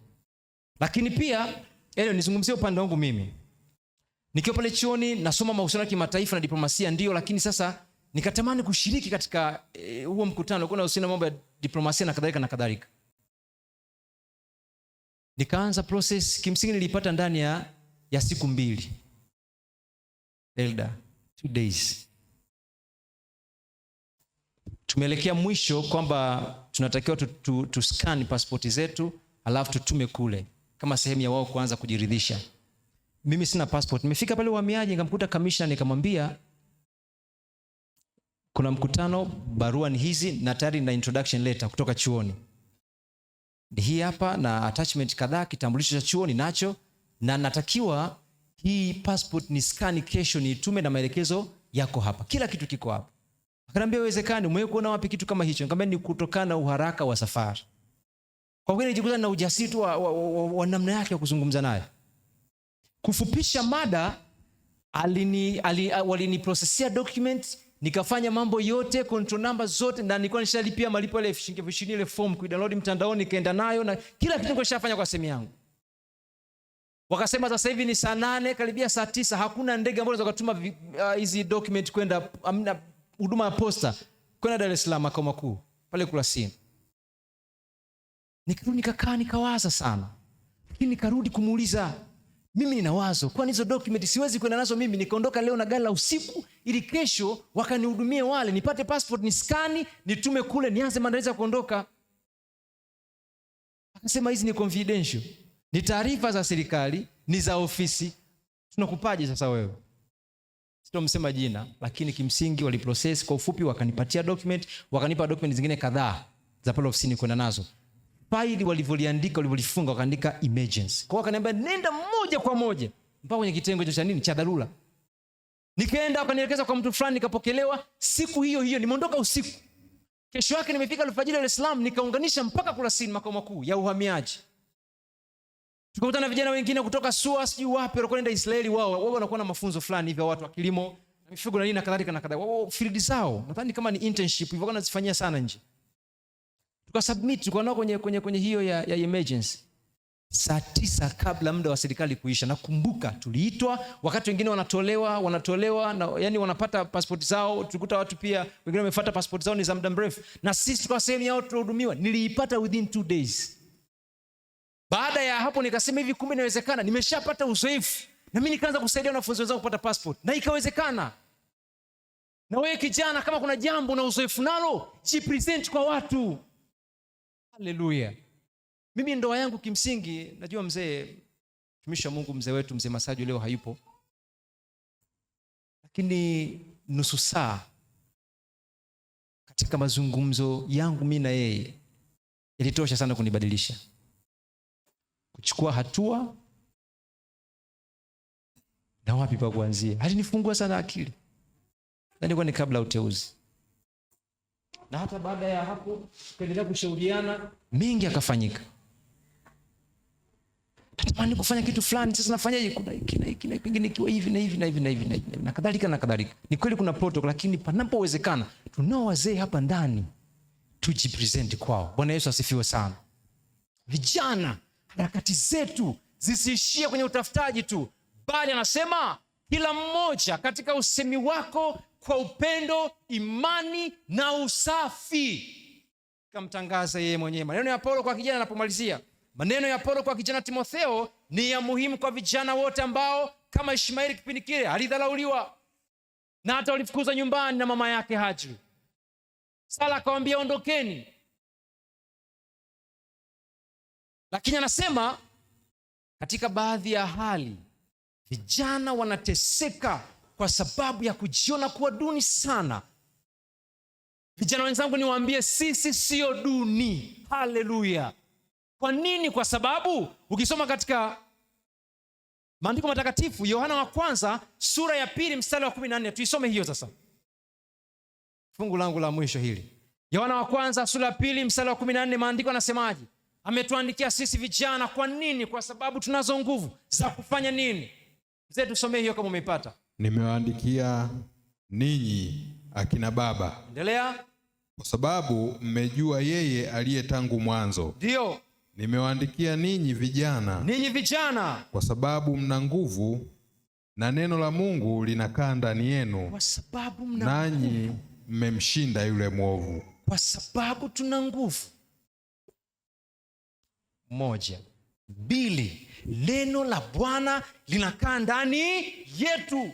Lakini pia nizungumzie upande wangu mimi. Nikiwa pale chuoni nasoma mahusiano ya kimataifa na diplomasia ndio, lakini sasa nikatamani kushiriki katika huo mkutano kuna uhusiano mambo ya diplomasia na kadhalika na kadhalika. Nikaanza process, kimsingi nilipata ndani ya siku 2. Elda 2 days. Tumeelekea mwisho kwamba tunatakiwa tu scan pasipoti zetu alafu tutume kule kama sehemu ya wao kuanza kujiridhisha. Mimi sina passport. Nimefika pale uhamiaji nikamkuta commissioner, nikamwambia kuna mkutano, barua ni hizi na tayari na introduction letter kutoka chuoni. Ni hii hapa na attachment kadhaa, kitambulisho cha chuoni nacho, na natakiwa hii passport ni scan kesho niitume na maelekezo yako hapa. Kila kitu kiko hapa. Akaniambia uwezekani, umewahi kuona wapi kitu kama hicho? Nikamwambia ni kutokana na uharaka wa safari. Kwa kweli nijikuta na ujasiri wa namna yake ya kuzungumza naye. Kufupisha mada, waliniprosesia document, nikafanya mambo yote, control number zote, na nilikuwa nishalipia malipo ile $20 ile form kuidownload mtandaoni, nikaenda nayo na kila kitu nilikuwa nishafanya kwa simu yangu. Wakasema sasa hivi ni saa 8 karibia saa 9 hakuna ndege ambazo zakatuma hizi document kwenda huduma ya posta kwenda Dar es Salaam makao makuu pale Kurasini. Nikarudi nikakaa nikawaza sana. Lakini nikarudi kumuuliza, mimi nina wazo, kwani hizo document siwezi kwenda nazo mimi nikaondoka leo na gari la usiku ili kesho wakanihudumie wale, nipate passport, ni skani, nitume kule, nianze maandalizi ya kuondoka. Akasema hizi ni confidential. Ni taarifa za serikali, ni za ofisi. Tunakupaje sasa wewe? Sitomsema jina, lakini kimsingi waliprocess kwa ufupi, wakanipatia document, wakanipa document zingine kadhaa za pale ofisini kwenda nazo. Faili walivyolifunga wakaandika emergency. Kwa wakaniambia nenda moja kwa moja mpaka kwenye kitengo cha nini cha dharura. Nikaenda wakanielekeza kwa mtu fulani, nikapokelewa siku hiyo hiyo, nimeondoka usiku. Kesho yake nimefika alfajiri Dar es Salaam, nikaunganisha mpaka Kurasini makao makuu ya uhamiaji. Tukakutana na vijana wengine kutoka SUA sijui wapi wanakwenda Israeli, wao wanakuwa na mafunzo fulani hivi watu wa kilimo na mifugo na nini na kadhalika na kadhalika. Wao field zao nadhani kama ni internship hivyo wanazifanyia sana nje. Tukasubmit, tukaona kwenye hiyo ya emergency. Saa 9 kabla muda wa serikali kuisha, nakumbuka tuliitwa, wakati wengine wanatolewa na yani wanapata passport zao, tulikuta watu pia wengine wamefuata passport zao ni za muda mrefu, na sisi tukao sehemu yao tunahudumiwa. Niliipata within 2 days. Baada ya hapo nikasema hivi, kumbe inawezekana, nimeshapata uzoefu na mimi nikaanza kusaidia wanafunzi wenzangu kupata passport na ikawezekana. Na wewe kijana, kama kuna jambo na uzoefu nalo, jipresent kwa watu. Haleluya. Mimi ndoa yangu kimsingi, najua mzee tumisha Mungu, mzee wetu mzee Masaju leo hayupo, lakini nusu saa katika mazungumzo yangu mimi na yeye ilitosha sana kunibadilisha, kuchukua hatua na wapi pa kuanzia. Alinifungua sana akili, na nilikuwa ni kabla uteuzi. Na hata baada ya hapo tukaendelea kushauriana, mengi yakafanyika. Natamani kufanya kitu fulani, sasa nafanyaje? Kuna hiki na hiki na pengine ikiwa hivi na hivi na hivi na hivi na kadhalika na kadhalika. Ni kweli kuna protocol, lakini panapowezekana tunao wazee hapa ndani, tujipresent kwao. Bwana Yesu asifiwe sana. Vijana, harakati zetu zisiishie kwenye utafutaji tu, bali anasema kila mmoja katika usemi wako kwa upendo, imani na usafi kamtangaza yeye mwenyewe. Maneno ya Paulo kwa kijana anapomalizia, maneno ya Paulo kwa kijana Timotheo ni ya muhimu kwa vijana wote ambao kama Ishmaeli kipindi kile alidharauliwa na hata walifukuzwa nyumbani na mama yake Hajri. Sala akamwambia ondokeni. Lakini anasema katika baadhi ya hali vijana wanateseka kwa sababu ya kujiona kuwa duni sana. Vijana wenzangu, niwaambie sisi sio duni. Haleluya. Kwa nini? Kwa sababu ukisoma katika maandiko matakatifu, Yohana wa kwanza sura ya 2 mstari wa 14, tuisome hiyo sasa. Fungu langu la mwisho hili. Yohana wa kwanza sura ya 2 mstari wa 14, maandiko yanasemaje? Ametuandikia sisi vijana. Kwa nini? Kwa sababu tunazo nguvu za kufanya nini? Mzee, tusomee hiyo kama umeipata. Nimewaandikia ninyi akina baba. Endelea. Kwa sababu mmejua yeye aliye tangu mwanzo. Ndio. Nimewaandikia ninyi vijana, kwa sababu mna nguvu na neno la Mungu linakaa ndani yenu, kwa sababu nanyi mmemshinda yule mwovu. Kwa sababu tuna nguvu. 1, 2, neno la Bwana linakaa ndani yetu.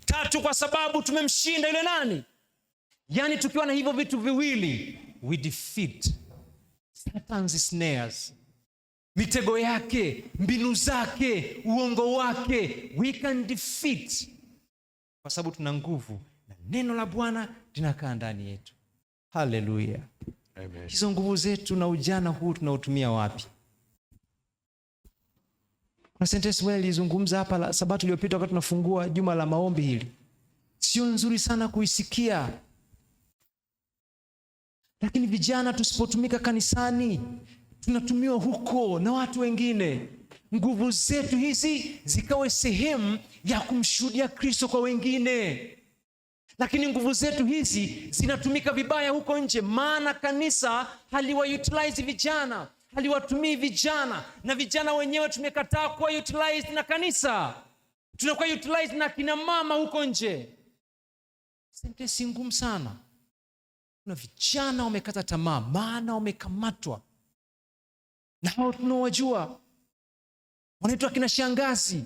3, kwa sababu tumemshinda yule nani? Yaani tukiwa na hivyo vitu viwili, we defeat Satan's snares, mitego yake, mbinu zake, uongo wake, we can defeat, kwa sababu tuna nguvu na neno la Bwana linakaa ndani yetu. Haleluya. Amen. Hizo nguvu zetu na ujana huu tunautumia wapi? Kuna sentence moja nilizungumza hapa Sabato iliyopita wakati tunafungua juma la maombi hili. Sio nzuri sana kuisikia, lakini vijana tusipotumika kanisani, tunatumiwa huko na watu wengine. Nguvu zetu hizi zikawe sehemu ya kumshuhudia Kristo kwa wengine. Lakini nguvu zetu hizi zinatumika vibaya huko nje, maana kanisa haliwa-utilize vijana, haliwatumii vijana, na vijana wenyewe tumekataa kuwa utilized na kanisa. Tunakuwa utilized na kina mama huko nje. Sentensi ngumu sana. Kuna vijana wamekata tamaa, maana wamekamatwa na hao tunawajua, wanaitwa kina shangazi.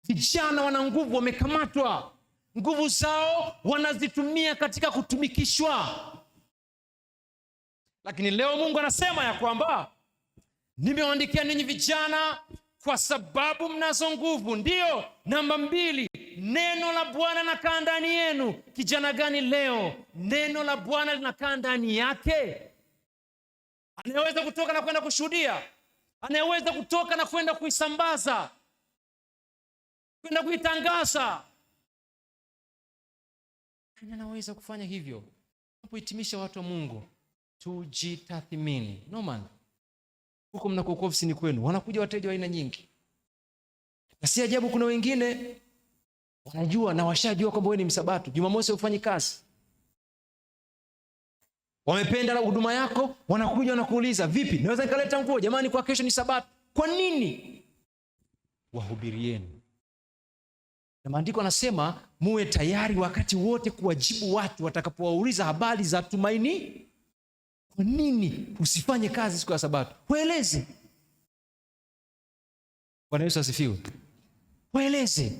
Vijana wana nguvu, wamekamatwa, nguvu zao wanazitumia katika kutumikishwa. Lakini leo Mungu anasema ya kwamba nimewaandikia ninyi vijana kwa sababu mnazo nguvu. Ndiyo, namba 2, neno la Bwana linakaa ndani yenu. Kijana gani leo neno la Bwana linakaa ndani yake? Anayeweza kutoka na kwenda kushuhudia, anayeweza kutoka na kwenda kuisambaza, kwenda kuitangaza. Anaweza kufanya hivyo. Tunapohitimisha watu wa Mungu, tujitathmini. No man. Huko mnako ofisini kwenu wanakuja wateja wa aina nyingi. Na si ajabu kuna wengine wanajua na washajua kwamba wewe ni msabato. Jumamosi hufanyi kazi. Wamependa huduma yako, wanakuja wanakuuliza, "Vipi? Naweza nikaleta nguo? Jamani, kwa kesho ni sabato." Kwa nini? Wahubirieni. Na maandiko yanasema muwe tayari wakati wote kuwajibu watu watakapowauliza habari za tumaini. Kwa nini usifanye kazi siku ya sabato? Waeleze. Bwana Yesu asifiwe. Waeleze.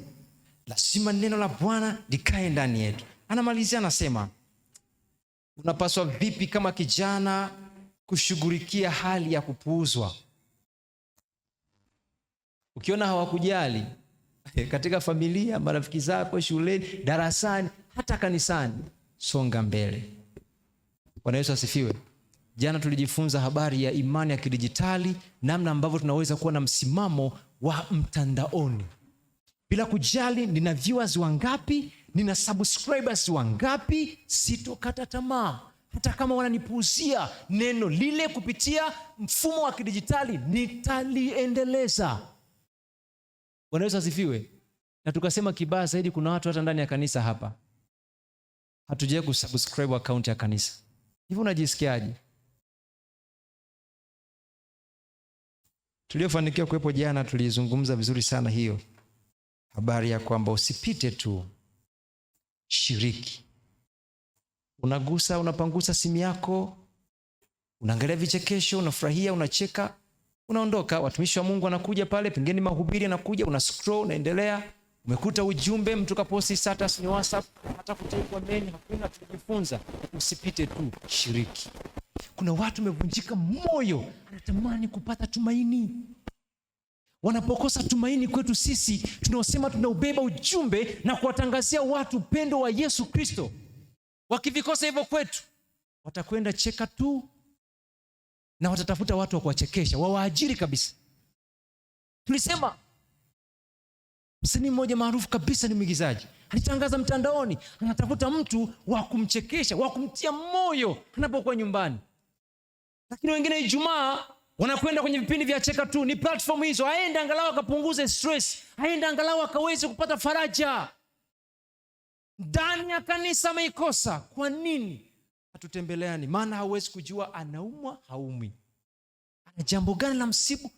Lazima neno la Bwana likae ndani yetu. Anamalizia anasema, unapaswa vipi kama kijana kushughulikia hali ya kupuuzwa? Ukiona hawakujali katika familia, marafiki zako, shuleni, darasani, hata kanisani, songa mbele. Bwana Yesu asifiwe. Jana tulijifunza habari ya imani ya kidijitali, namna ambavyo tunaweza kuwa na msimamo wa mtandaoni. Bila kujali nina viewers wangapi, nina subscribers wangapi, sitokata tamaa. Hata kama wananipuuzia neno lile kupitia mfumo wa kidijitali, nitaliendeleza. Bwana Yesu asifiwe. Na tukasema kibaya zaidi, kuna watu hata ndani ya kanisa hapa hatujaye kusubscribe account ya kanisa. Hivi unajisikiaje? Tuliofanikiwa kuwepo jana tulizungumza vizuri sana hiyo habari ya kwamba usipite tu, shiriki. Unagusa, unapangusa simu yako, unaangalia vichekesho, unafurahia, unacheka, unaondoka. Watumishi wa Mungu wanakuja pale, pengine mahubiri yanakuja, una scroll, unaendelea. Umekuta ujumbe, mtu kaposti status ni WhatsApp, hata kutekwa meni, hakuna tukijifunza. Usipite tu, shiriki. Kuna watu wamevunjika moyo, anatamani kupata tumaini. Wanapokosa tumaini kwetu sisi tunaosema tunaubeba ujumbe na kuwatangazia watu upendo wa Yesu Kristo, wakivikosa hivyo kwetu, watakwenda cheka tu na watatafuta watu wa kuwachekesha, wawaajiri kabisa. Tulisema msanii mmoja maarufu kabisa, ni mwigizaji, alitangaza mtandaoni, anatafuta mtu wa kumchekesha, wa kumtia moyo anapokuwa nyumbani. Lakini wengine Ijumaa wanakwenda kwenye vipindi vya cheka tu. Ni platform hizo, aende angalau akapunguze stress, aende angalau akaweze kupata faraja. Ndani ya kanisa ameikosa. Kwa nini hatutembeleani? Maana hauwezi kujua anaumwa haumwi, jambo gani la msibu?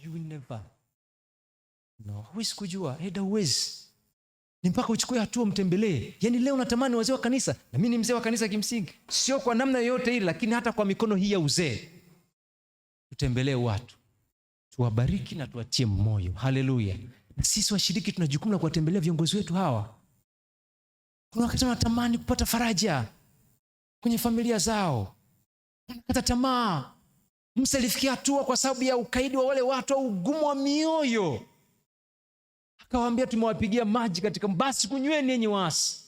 You never. No, huwezi kujua. Huwezi. Ni mpaka uchukue hatua mtembelee. Yaani leo natamani wazee wa kanisa, na mimi ni mzee wa kanisa kimsingi. Sio kwa namna yoyote ile, lakini hata kwa mikono hii ya uzee. Tutembelee watu. Tuwabariki na tuwatie moyo. Haleluya. Na sisi washiriki tuna jukumu la kuwatembelea viongozi wetu hawa. Kuna wakati wanatamani kupata faraja kwenye familia zao. Wanakata tamaa. Musa alifikia hatua kwa sababu ya ukaidi wa wale watu au ugumu wa mioyo. Akawaambia tumewapigia maji katika basi kunyweni enyi waasi.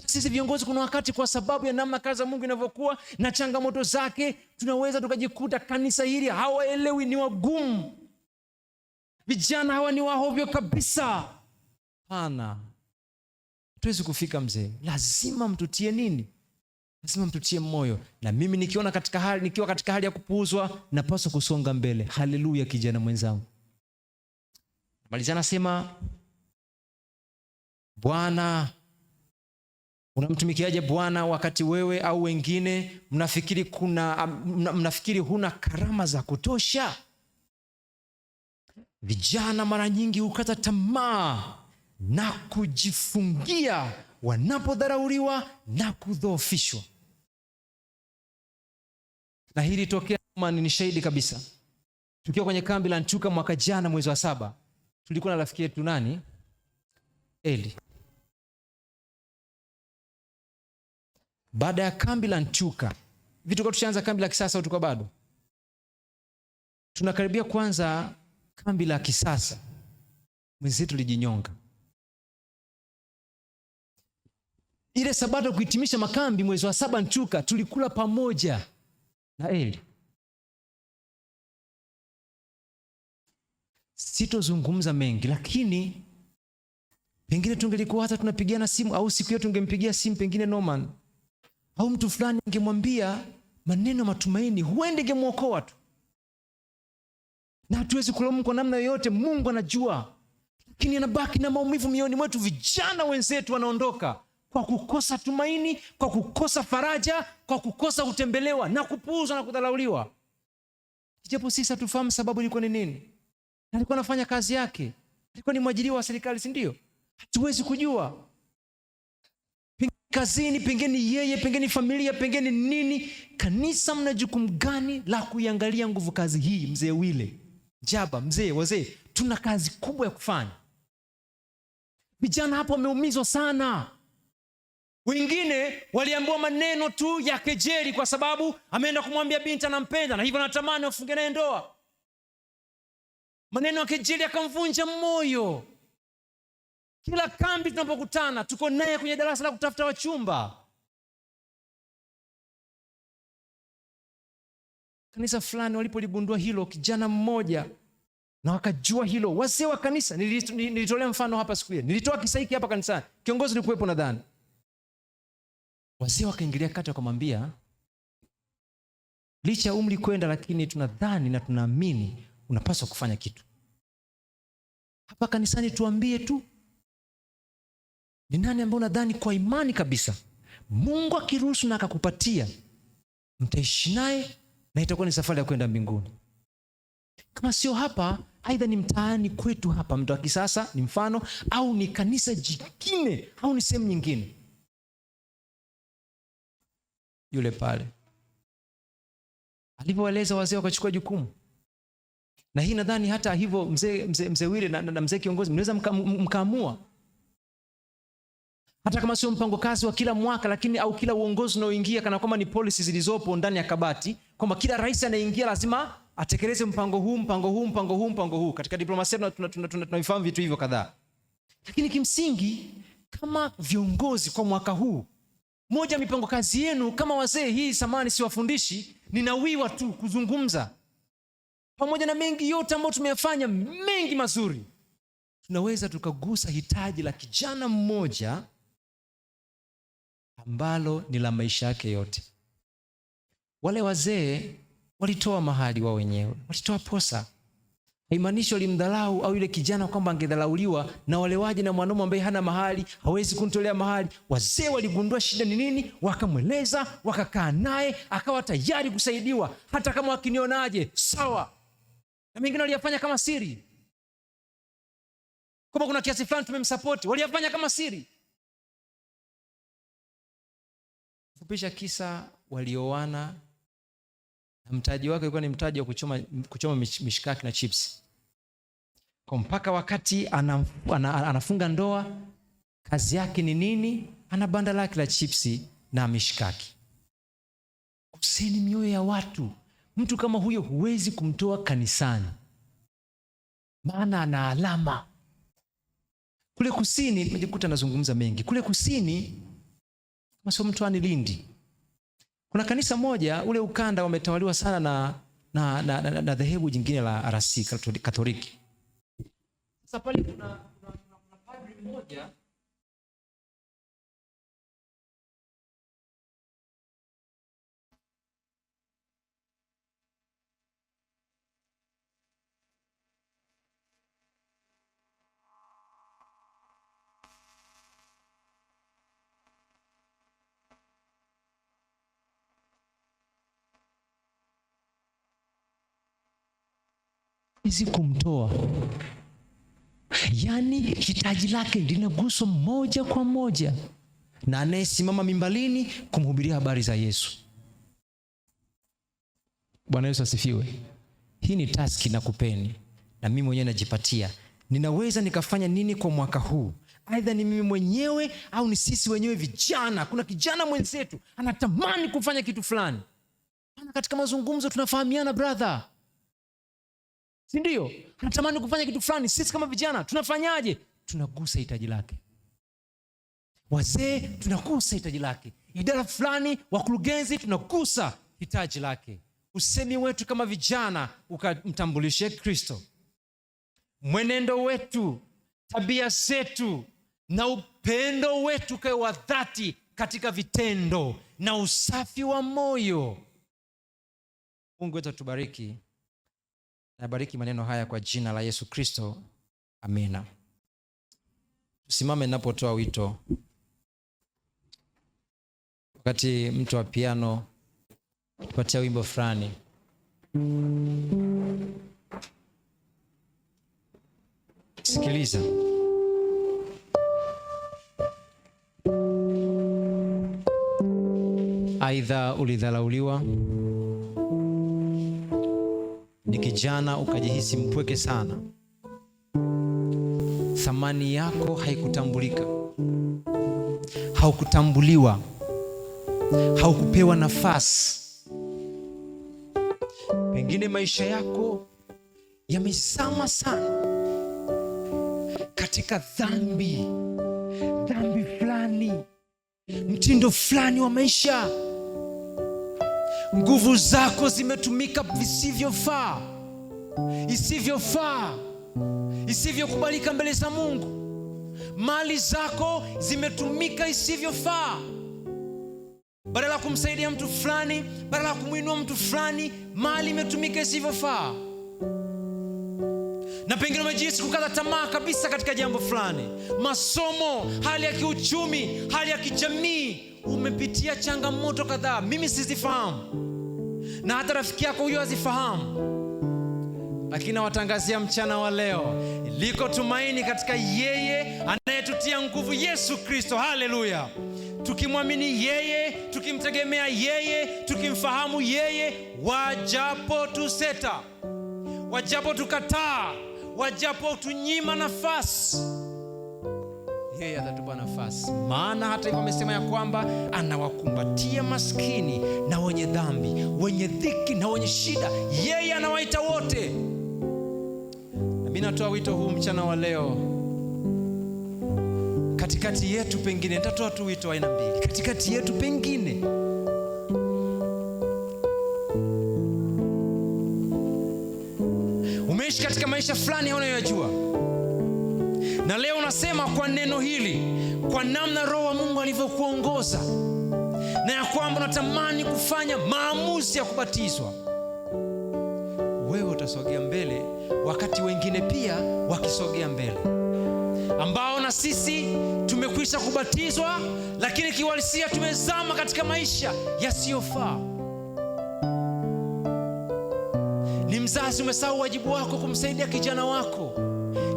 Sisi viongozi kuna wakati kwa sababu ya namna kazi za Mungu inavyokuwa na changamoto zake, tunaweza tukajikuta kanisa hili hawaelewi, ni wagumu. Vijana hawa ni wahovyo kabisa. Hana. Tuwezi kufika mzee. Lazima mtutie nini? Lazima mtutie moyo. Na mimi nikiwa katika hali ya kupuuzwa, napaswa kusonga mbele. Haleluya kijana mwenzangu. Malizana sema, Bwana, unamtumikiaje Bwana wakati wewe au wengine mnafikiri huna karama za kutosha? Vijana mara nyingi hukata tamaa na kujifungia wanapodharauliwa na kudhoofishwa. Na hili tokea ni shahidi kabisa. Tukiwa kwenye kambi la Nchuka mwaka jana mwezi wa 7, tulikuwa na rafiki yetu nani? Eli. Baada ya kambi la Nchuka, vitu kwa tushaanza kambi la kisasa utuko bado. Tunakaribia kwanza kambi la kisasa. Mwenzetu tulijinyonga. Ile Sabato kuhitimisha makambi mwezi wa 7 Nchuka, tulikula pamoja na Eli. Sitozungumza mengi, lakini pengine tungelikuwa hata tunapigiana simu, au siku hiyo tungempigia simu pengine Norman, au mtu fulani angemwambia maneno matumaini, huende ingemuokoa tu. Na hatuwezi kulaumu kwa namna yoyote, Mungu anajua. Lakini anabaki na maumivu mioyoni mwetu. Vijana wenzetu wanaondoka kwa kukosa tumaini, kwa kukosa faraja, kwa kukosa kutembelewa na kupuuzwa na kudharauliwa. Japo sisi hatufahamu sababu ilikuwa ni nini. Alikuwa anafanya kazi yake. Alikuwa ni mwajiriwa wa serikali, si ndio? Hatuwezi kujua. Pengine kazini, pengine yeye, pengine familia, pengine nini. Kanisa mna jukumu gani la kuiangalia nguvu kazi hii? Mzee Wile, Jaba, mzee, wazee, tuna kazi kubwa ya kufanya. Vijana hapo wameumizwa sana. Wengine waliambiwa maneno tu ya kejeli kwa sababu ameenda kumwambia binti anampenda na hivyo anatamani wafunge naye ndoa. Maneno ya kejeli akamvunja moyo. Kila kambi tunapokutana tuko naye kwenye darasa la kutafuta wachumba. Kanisa fulani walipoligundua hilo, kijana mmoja, na wakajua hilo, wazee wa kanisa, nilitolea mfano hapa siku ile. Nilitoa kisa hiki hapa kanisani. Kiongozi alikuwepo nadhani. Wazee wakaingilia kati wakamwambia, licha umri kwenda, lakini tunadhani na tunaamini unapaswa kufanya kitu. Hapa kanisani tuambie tu. Ni nani ambaye unadhani kwa imani kabisa Mungu akiruhusu na akakupatia, mtaishi naye na itakuwa ni safari ya kwenda mbinguni? Kama sio hapa, aidha ni mtaani kwetu hapa mtu wa kisasa ni mfano, au ni kanisa jingine, au ni sehemu nyingine. Yule pale alipoeleza, wazee wakachukua jukumu. Na hii nadhani hata hivyo mzee Wile na mzee kiongozi mnaweza mkaamua. Hata kama sio mpango kazi wa kila mwaka, lakini au kila uongozi unaoingia kana kwamba ni policy zilizopo ndani ya kabati, kwamba kila rais anaingia lazima atekeleze mpango huu. Katika diplomasia tunaifahamu vitu hivyo kadhaa. Lakini kimsingi kama viongozi kwa mwaka huu, moja mipango kazi yenu kama wazee, hii samani si wafundishi, ninawiwa tu kuzungumza. Pamoja na mengi yote ambayo tumeyafanya, mengi mazuri, tunaweza tukagusa hitaji la kijana mmoja ambalo ni la maisha yake yote. Wale wazee walitoa mahali wao wenyewe, walitoa posa, Haimaanishi walimdharau au yule kijana kwamba angedharauliwa na wale waje na mwanaume ambaye hana mahali, hawezi kunitolea mahali. Wazee waligundua shida ni nini, wakamweleza, wakakaa naye, akawa tayari kusaidiwa. Hata kama wakinionaje, sawa. Na mengine waliyafanya kama siri. Kama kuna kiasi fulani tumemsupport, waliyafanya kama siri. Fupisha kisa, walioana na mtaji wake ulikuwa ni mtaji wa kuchoma mishikaki na chips. Kwa mpaka wakati anafunga ndoa, kazi yake ni nini? Ana banda lake la chipsi na mishikaki. Kuseni mioyo ya watu. Mtu kama huyo huwezi kumtoa kanisani, maana ana alama. Kule kusini, nimejikuta nazungumza mengi. Kule kusini, kama Mtwani, Lindi, kuna kanisa moja, ule ukanda wametawaliwa sana na dhehebu jingine la RC Katoliki. Sasa pale kuna padri mmoja hizi kumtoa. Yaani hitaji lake linaguswa moja kwa moja na anayesimama mimbalini kumhubiria habari za Yesu. Bwana Yesu asifiwe. Hii ni taski na kupeni, na mimi mwenyewe najipatia. Ninaweza nikafanya nini kwa mwaka huu? Aidha ni mimi mwenyewe au ni sisi wenyewe vijana. Kuna kijana mwenzetu anatamani kufanya kitu fulani. Maana katika mazungumzo tunafahamiana brother. Si ndio? Anatamani kufanya kitu fulani. Sisi kama vijana tunafanyaje? Tunagusa hitaji lake. Wazee tunagusa hitaji lake. Idara fulani, wakurugenzi, tunagusa hitaji lake. Usemi wetu kama vijana ukamtambulishe Kristo. Mwenendo wetu, tabia zetu na upendo wetu kae wa dhati katika vitendo na usafi wa moyo. Mungu wetu atubariki. Nabariki maneno haya kwa jina la Yesu Kristo. Amina. Tusimame ninapotoa wito. Wakati mtu wa piano tupatia wimbo fulani. Sikiliza. Aidha ulidharauliwa, ni kijana ukajihisi mpweke sana, thamani yako haikutambulika, haukutambuliwa, haukupewa nafasi. Pengine maisha yako yamezama sana katika dhambi fulani, mtindo fulani wa maisha. Nguvu zako zimetumika visivyofaa, isivyokubalika mbele za Mungu. Mali zako zimetumika isivyofaa. Badala ya kumsaidia mtu fulani, badala ya kumuinua mtu fulani, mali imetumika isivyofaa. Na pengine umejihisi kukata tamaa kabisa katika jambo fulani. Masomo, hali ya kiuchumi, hali ya kijamii, umepitia changamoto kadhaa mimi sizifahamu, na hata rafiki yako huyo hazifahamu. Lakini nawatangazia mchana wa leo, liko tumaini katika yeye anayetutia nguvu, Yesu Kristo. Haleluya. Tukimwamini yeye, tukimtegemea yeye, tukimfahamu yeye, wajapo tuseta, wajapo tukataa, wajapo tunyima nafasi, yeye atatupa nafasi. Maana hata hivyo amesema ya kwamba anawakumbatia maskini na wenye dhambi, wenye dhiki na wenye shida. Yeye anawaita wote. Na mimi natoa wito huu mchana wa leo. Katikati yetu pengine, nitatoa tu wito aina mbili. Katikati yetu pengine umeishi katika maisha fulani unayojua, na leo unasema kwa neno hili, kwa namna Roho wa Mungu alivyokuongoza, na ya kwamba unatamani kufanya maamuzi ya kubatizwa. wewe utasogea mbele wakati wengine pia wakisogea mbele, ambao na sisi tumekwisha kubatizwa, lakini kiuhalisia tumezama katika maisha yasiyofaa. Ni mzazi, umesahau wajibu wako kumsaidia kijana wako.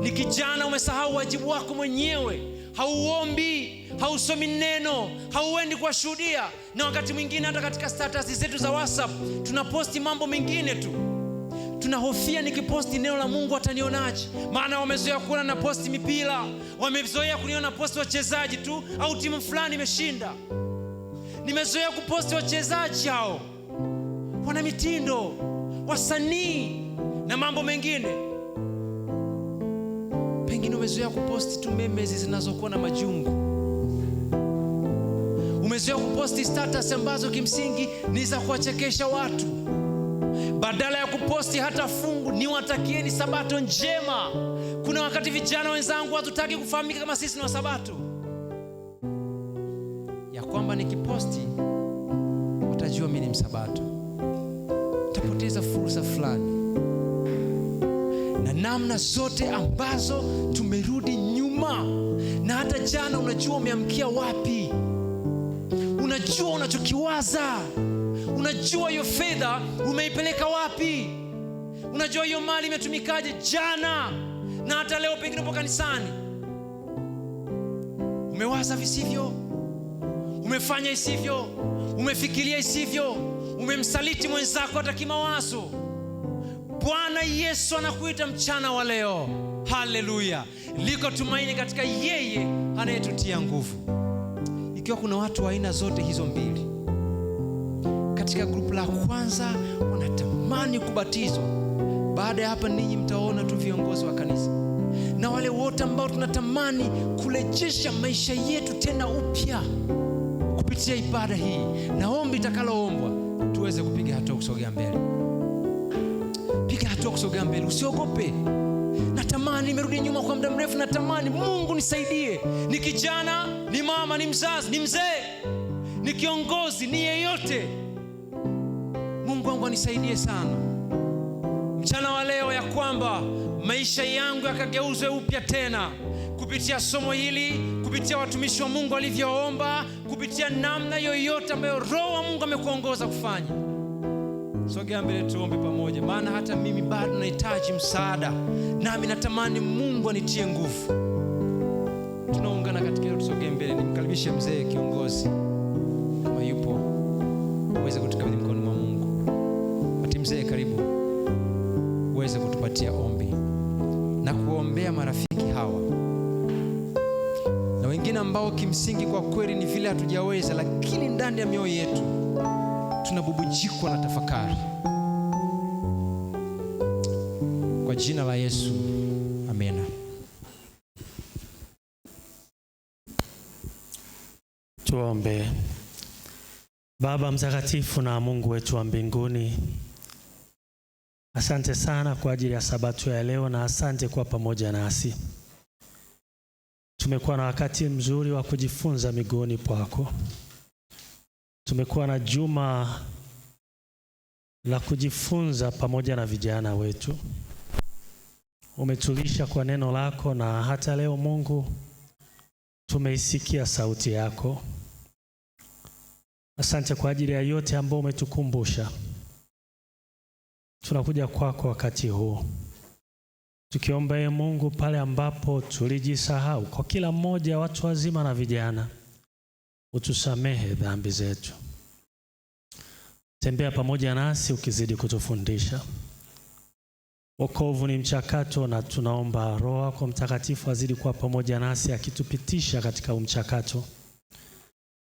Ni kijana, umesahau wajibu wako mwenyewe. Hauombi, hausomi neno, hauendi kuwashuhudia. Na wakati mwingine hata katika status zetu za WhatsApp tunaposti mambo mengine tu. Tunahofia nikiposti neno la Mungu atanionaje? Maana wamezoea kuona na posti mipira, wamezoea kuniona posti wachezaji tu au timu fulani imeshinda. Nimezoea kuposti wachezaji hao, wana mitindo, wasanii na mambo mengine. Pengine umezoea kuposti tu memes zinazokuwa na majungu. Umezoea kuposti status ambazo kimsingi ni za kuwachekesha watu. Badala ya kuposti hata fungu, niwatakieni sabato njema. Kuna wakati vijana wenzangu hatutaki kufahamika kama sisi ni wa sabato, ya kwamba nikiposti watajua mimi ni msabato, tapoteza fursa fulani. Na namna zote ambazo tumerudi nyuma. Na hata jana, unajua umeamkia wapi, unajua unachokiwaza, unajua hiyo fedha umeipeleka wapi, unajua hiyo mali imetumikaje jana. Na hata leo pengine upo kanisani, umewaza visivyo, umefanya isivyo, umefikiria isivyo, umemsaliti mwenzako hata kimawazo. Bwana Yesu anakuita mchana wa leo. Haleluya! Liko tumaini katika yeye anayetutia nguvu. Ikiwa kuna watu wa aina zote hizo mbili, katika grupu la kwanza wanatamani kubatizwa, baada ya hapa ninyi mtaona tu viongozi wa kanisa, na wale wote ambao tunatamani kurejesha maisha yetu tena upya kupitia ibada hii na ombi itakaloombwa, tuweze kupiga hatua kusogea mbele. Piga hatua kusogea mbele, usiogope. Natamani, nimerudi nyuma kwa muda mrefu, natamani Mungu nisaidie. Ni kijana, ni mama, ni mzazi, ni mzee, ni kiongozi, ni yeyote, Mungu wangu anisaidie sana mchana wa leo, ya kwamba maisha yangu yakageuzwe upya tena kupitia somo hili, kupitia watumishi wa Mungu walivyoomba, kupitia namna yoyote ambayo Roho wa Mungu amekuongoza kufanya. Sogea mbele tuombe pamoja, maana hata mimi bado nahitaji msaada, nami natamani Mungu anitie nguvu. Tunaungana katika hilo, tusogee mbele. Nimkaribishe mzee kiongozi, kama yupo uweze kutukabidhi mkono wa Mungu. Ati mzee, karibu uweze kutupatia ombi na kuombea marafiki hawa na wengine ambao kimsingi kwa kweli ni vile hatujaweza, lakini ndani ya mioyo yetu tunabubujikwa na tafakari. Kwa jina la Yesu, amena. Tuombe. Baba mtakatifu na Mungu wetu wa mbinguni, asante sana kwa ajili ya sabato ya leo, na asante kwa pamoja nasi. Tumekuwa na wakati mzuri wa kujifunza miguuni pako. Tumekuwa na juma la kujifunza pamoja na vijana wetu. Umetulisha kwa neno lako, na hata leo Mungu tumeisikia sauti yako. Asante kwa ajili ya yote ambayo umetukumbusha. Tunakuja kwako wakati huu tukiomba, Mungu, pale ambapo tulijisahau, kwa kila mmoja, watu wazima na vijana, utusamehe dhambi zetu. Tembea pamoja nasi ukizidi kutufundisha. Wokovu ni mchakato, na tunaomba Roho yako Mtakatifu azidi kuwa pamoja nasi akitupitisha katika mchakato,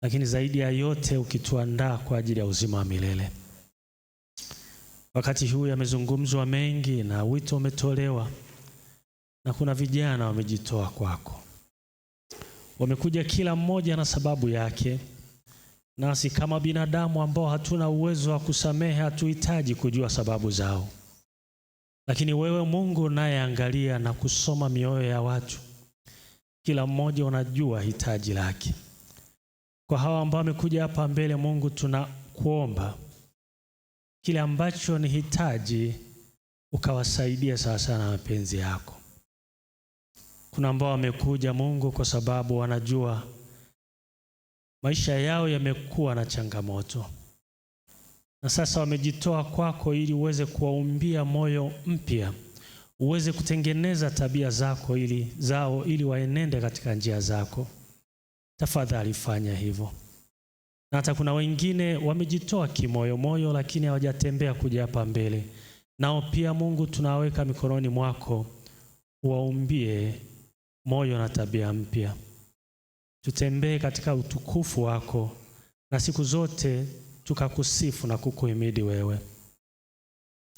lakini zaidi ya yote ukituandaa kwa ajili ya uzima wa milele. Wakati huu yamezungumzwa mengi na wito umetolewa, na kuna vijana wamejitoa kwako. Wamekuja kila mmoja na sababu yake, nasi kama binadamu ambao hatuna uwezo wa kusamehe, hatuhitaji kujua sababu zao. Lakini wewe Mungu naye angalia na kusoma mioyo ya watu, kila mmoja unajua hitaji lake. Kwa hawa ambao wamekuja hapa mbele, Mungu, tunakuomba kile ambacho ni hitaji ukawasaidia sawa sana na mapenzi yako. Kuna ambao wamekuja Mungu kwa sababu wanajua maisha yao yamekuwa na changamoto, na sasa wamejitoa kwako ili uweze kuwaumbia moyo mpya, uweze kutengeneza tabia zako ili waenende katika njia zako. Tafadhali fanya hivyo. Na hata kuna wengine wamejitoa kimoyo lakini hawajatembea kuja hapa mbele, nao pia Mungu tunaweka mikononi mwako, uwaumbie moyo na tabia mpya. Tutembee katika utukufu wako na siku zote tukakusifu na kukuhimidi wewe.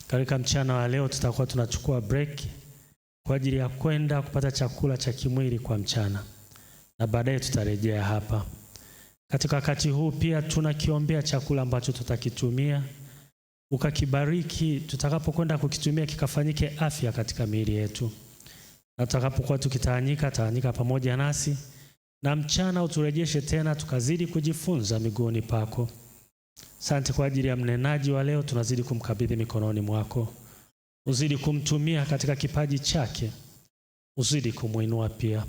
Katika mchana wa leo tutakuwa tunachukua break kwa ajili ya kwenda kupata chakula cha kimwili kwa mchana, na baadaye tutarejea hapa. Katika wakati huu pia tunakiombea chakula ambacho tutakitumia, ukakibariki tutakapokwenda kukitumia, kikafanyike afya katika miili yetu, na tutakapokuwa tukitawanyika pamoja nasi, na mchana uturejeshe tena tukazidi kujifunza miguuni pako. Asante kwa ajili ya mnenaji wa leo, tunazidi kumkabidhi mikononi mwako. Uzidi kumtumia katika kipaji chake, uzidi kumuinua pia.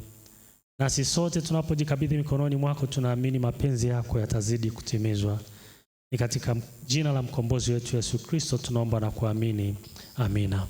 Nasi sote tunapojikabidhi mikononi mwako, tunaamini mapenzi yako yatazidi kutimizwa. Ni katika jina la mkombozi wetu Yesu Kristo tunaomba na kuamini. Amina.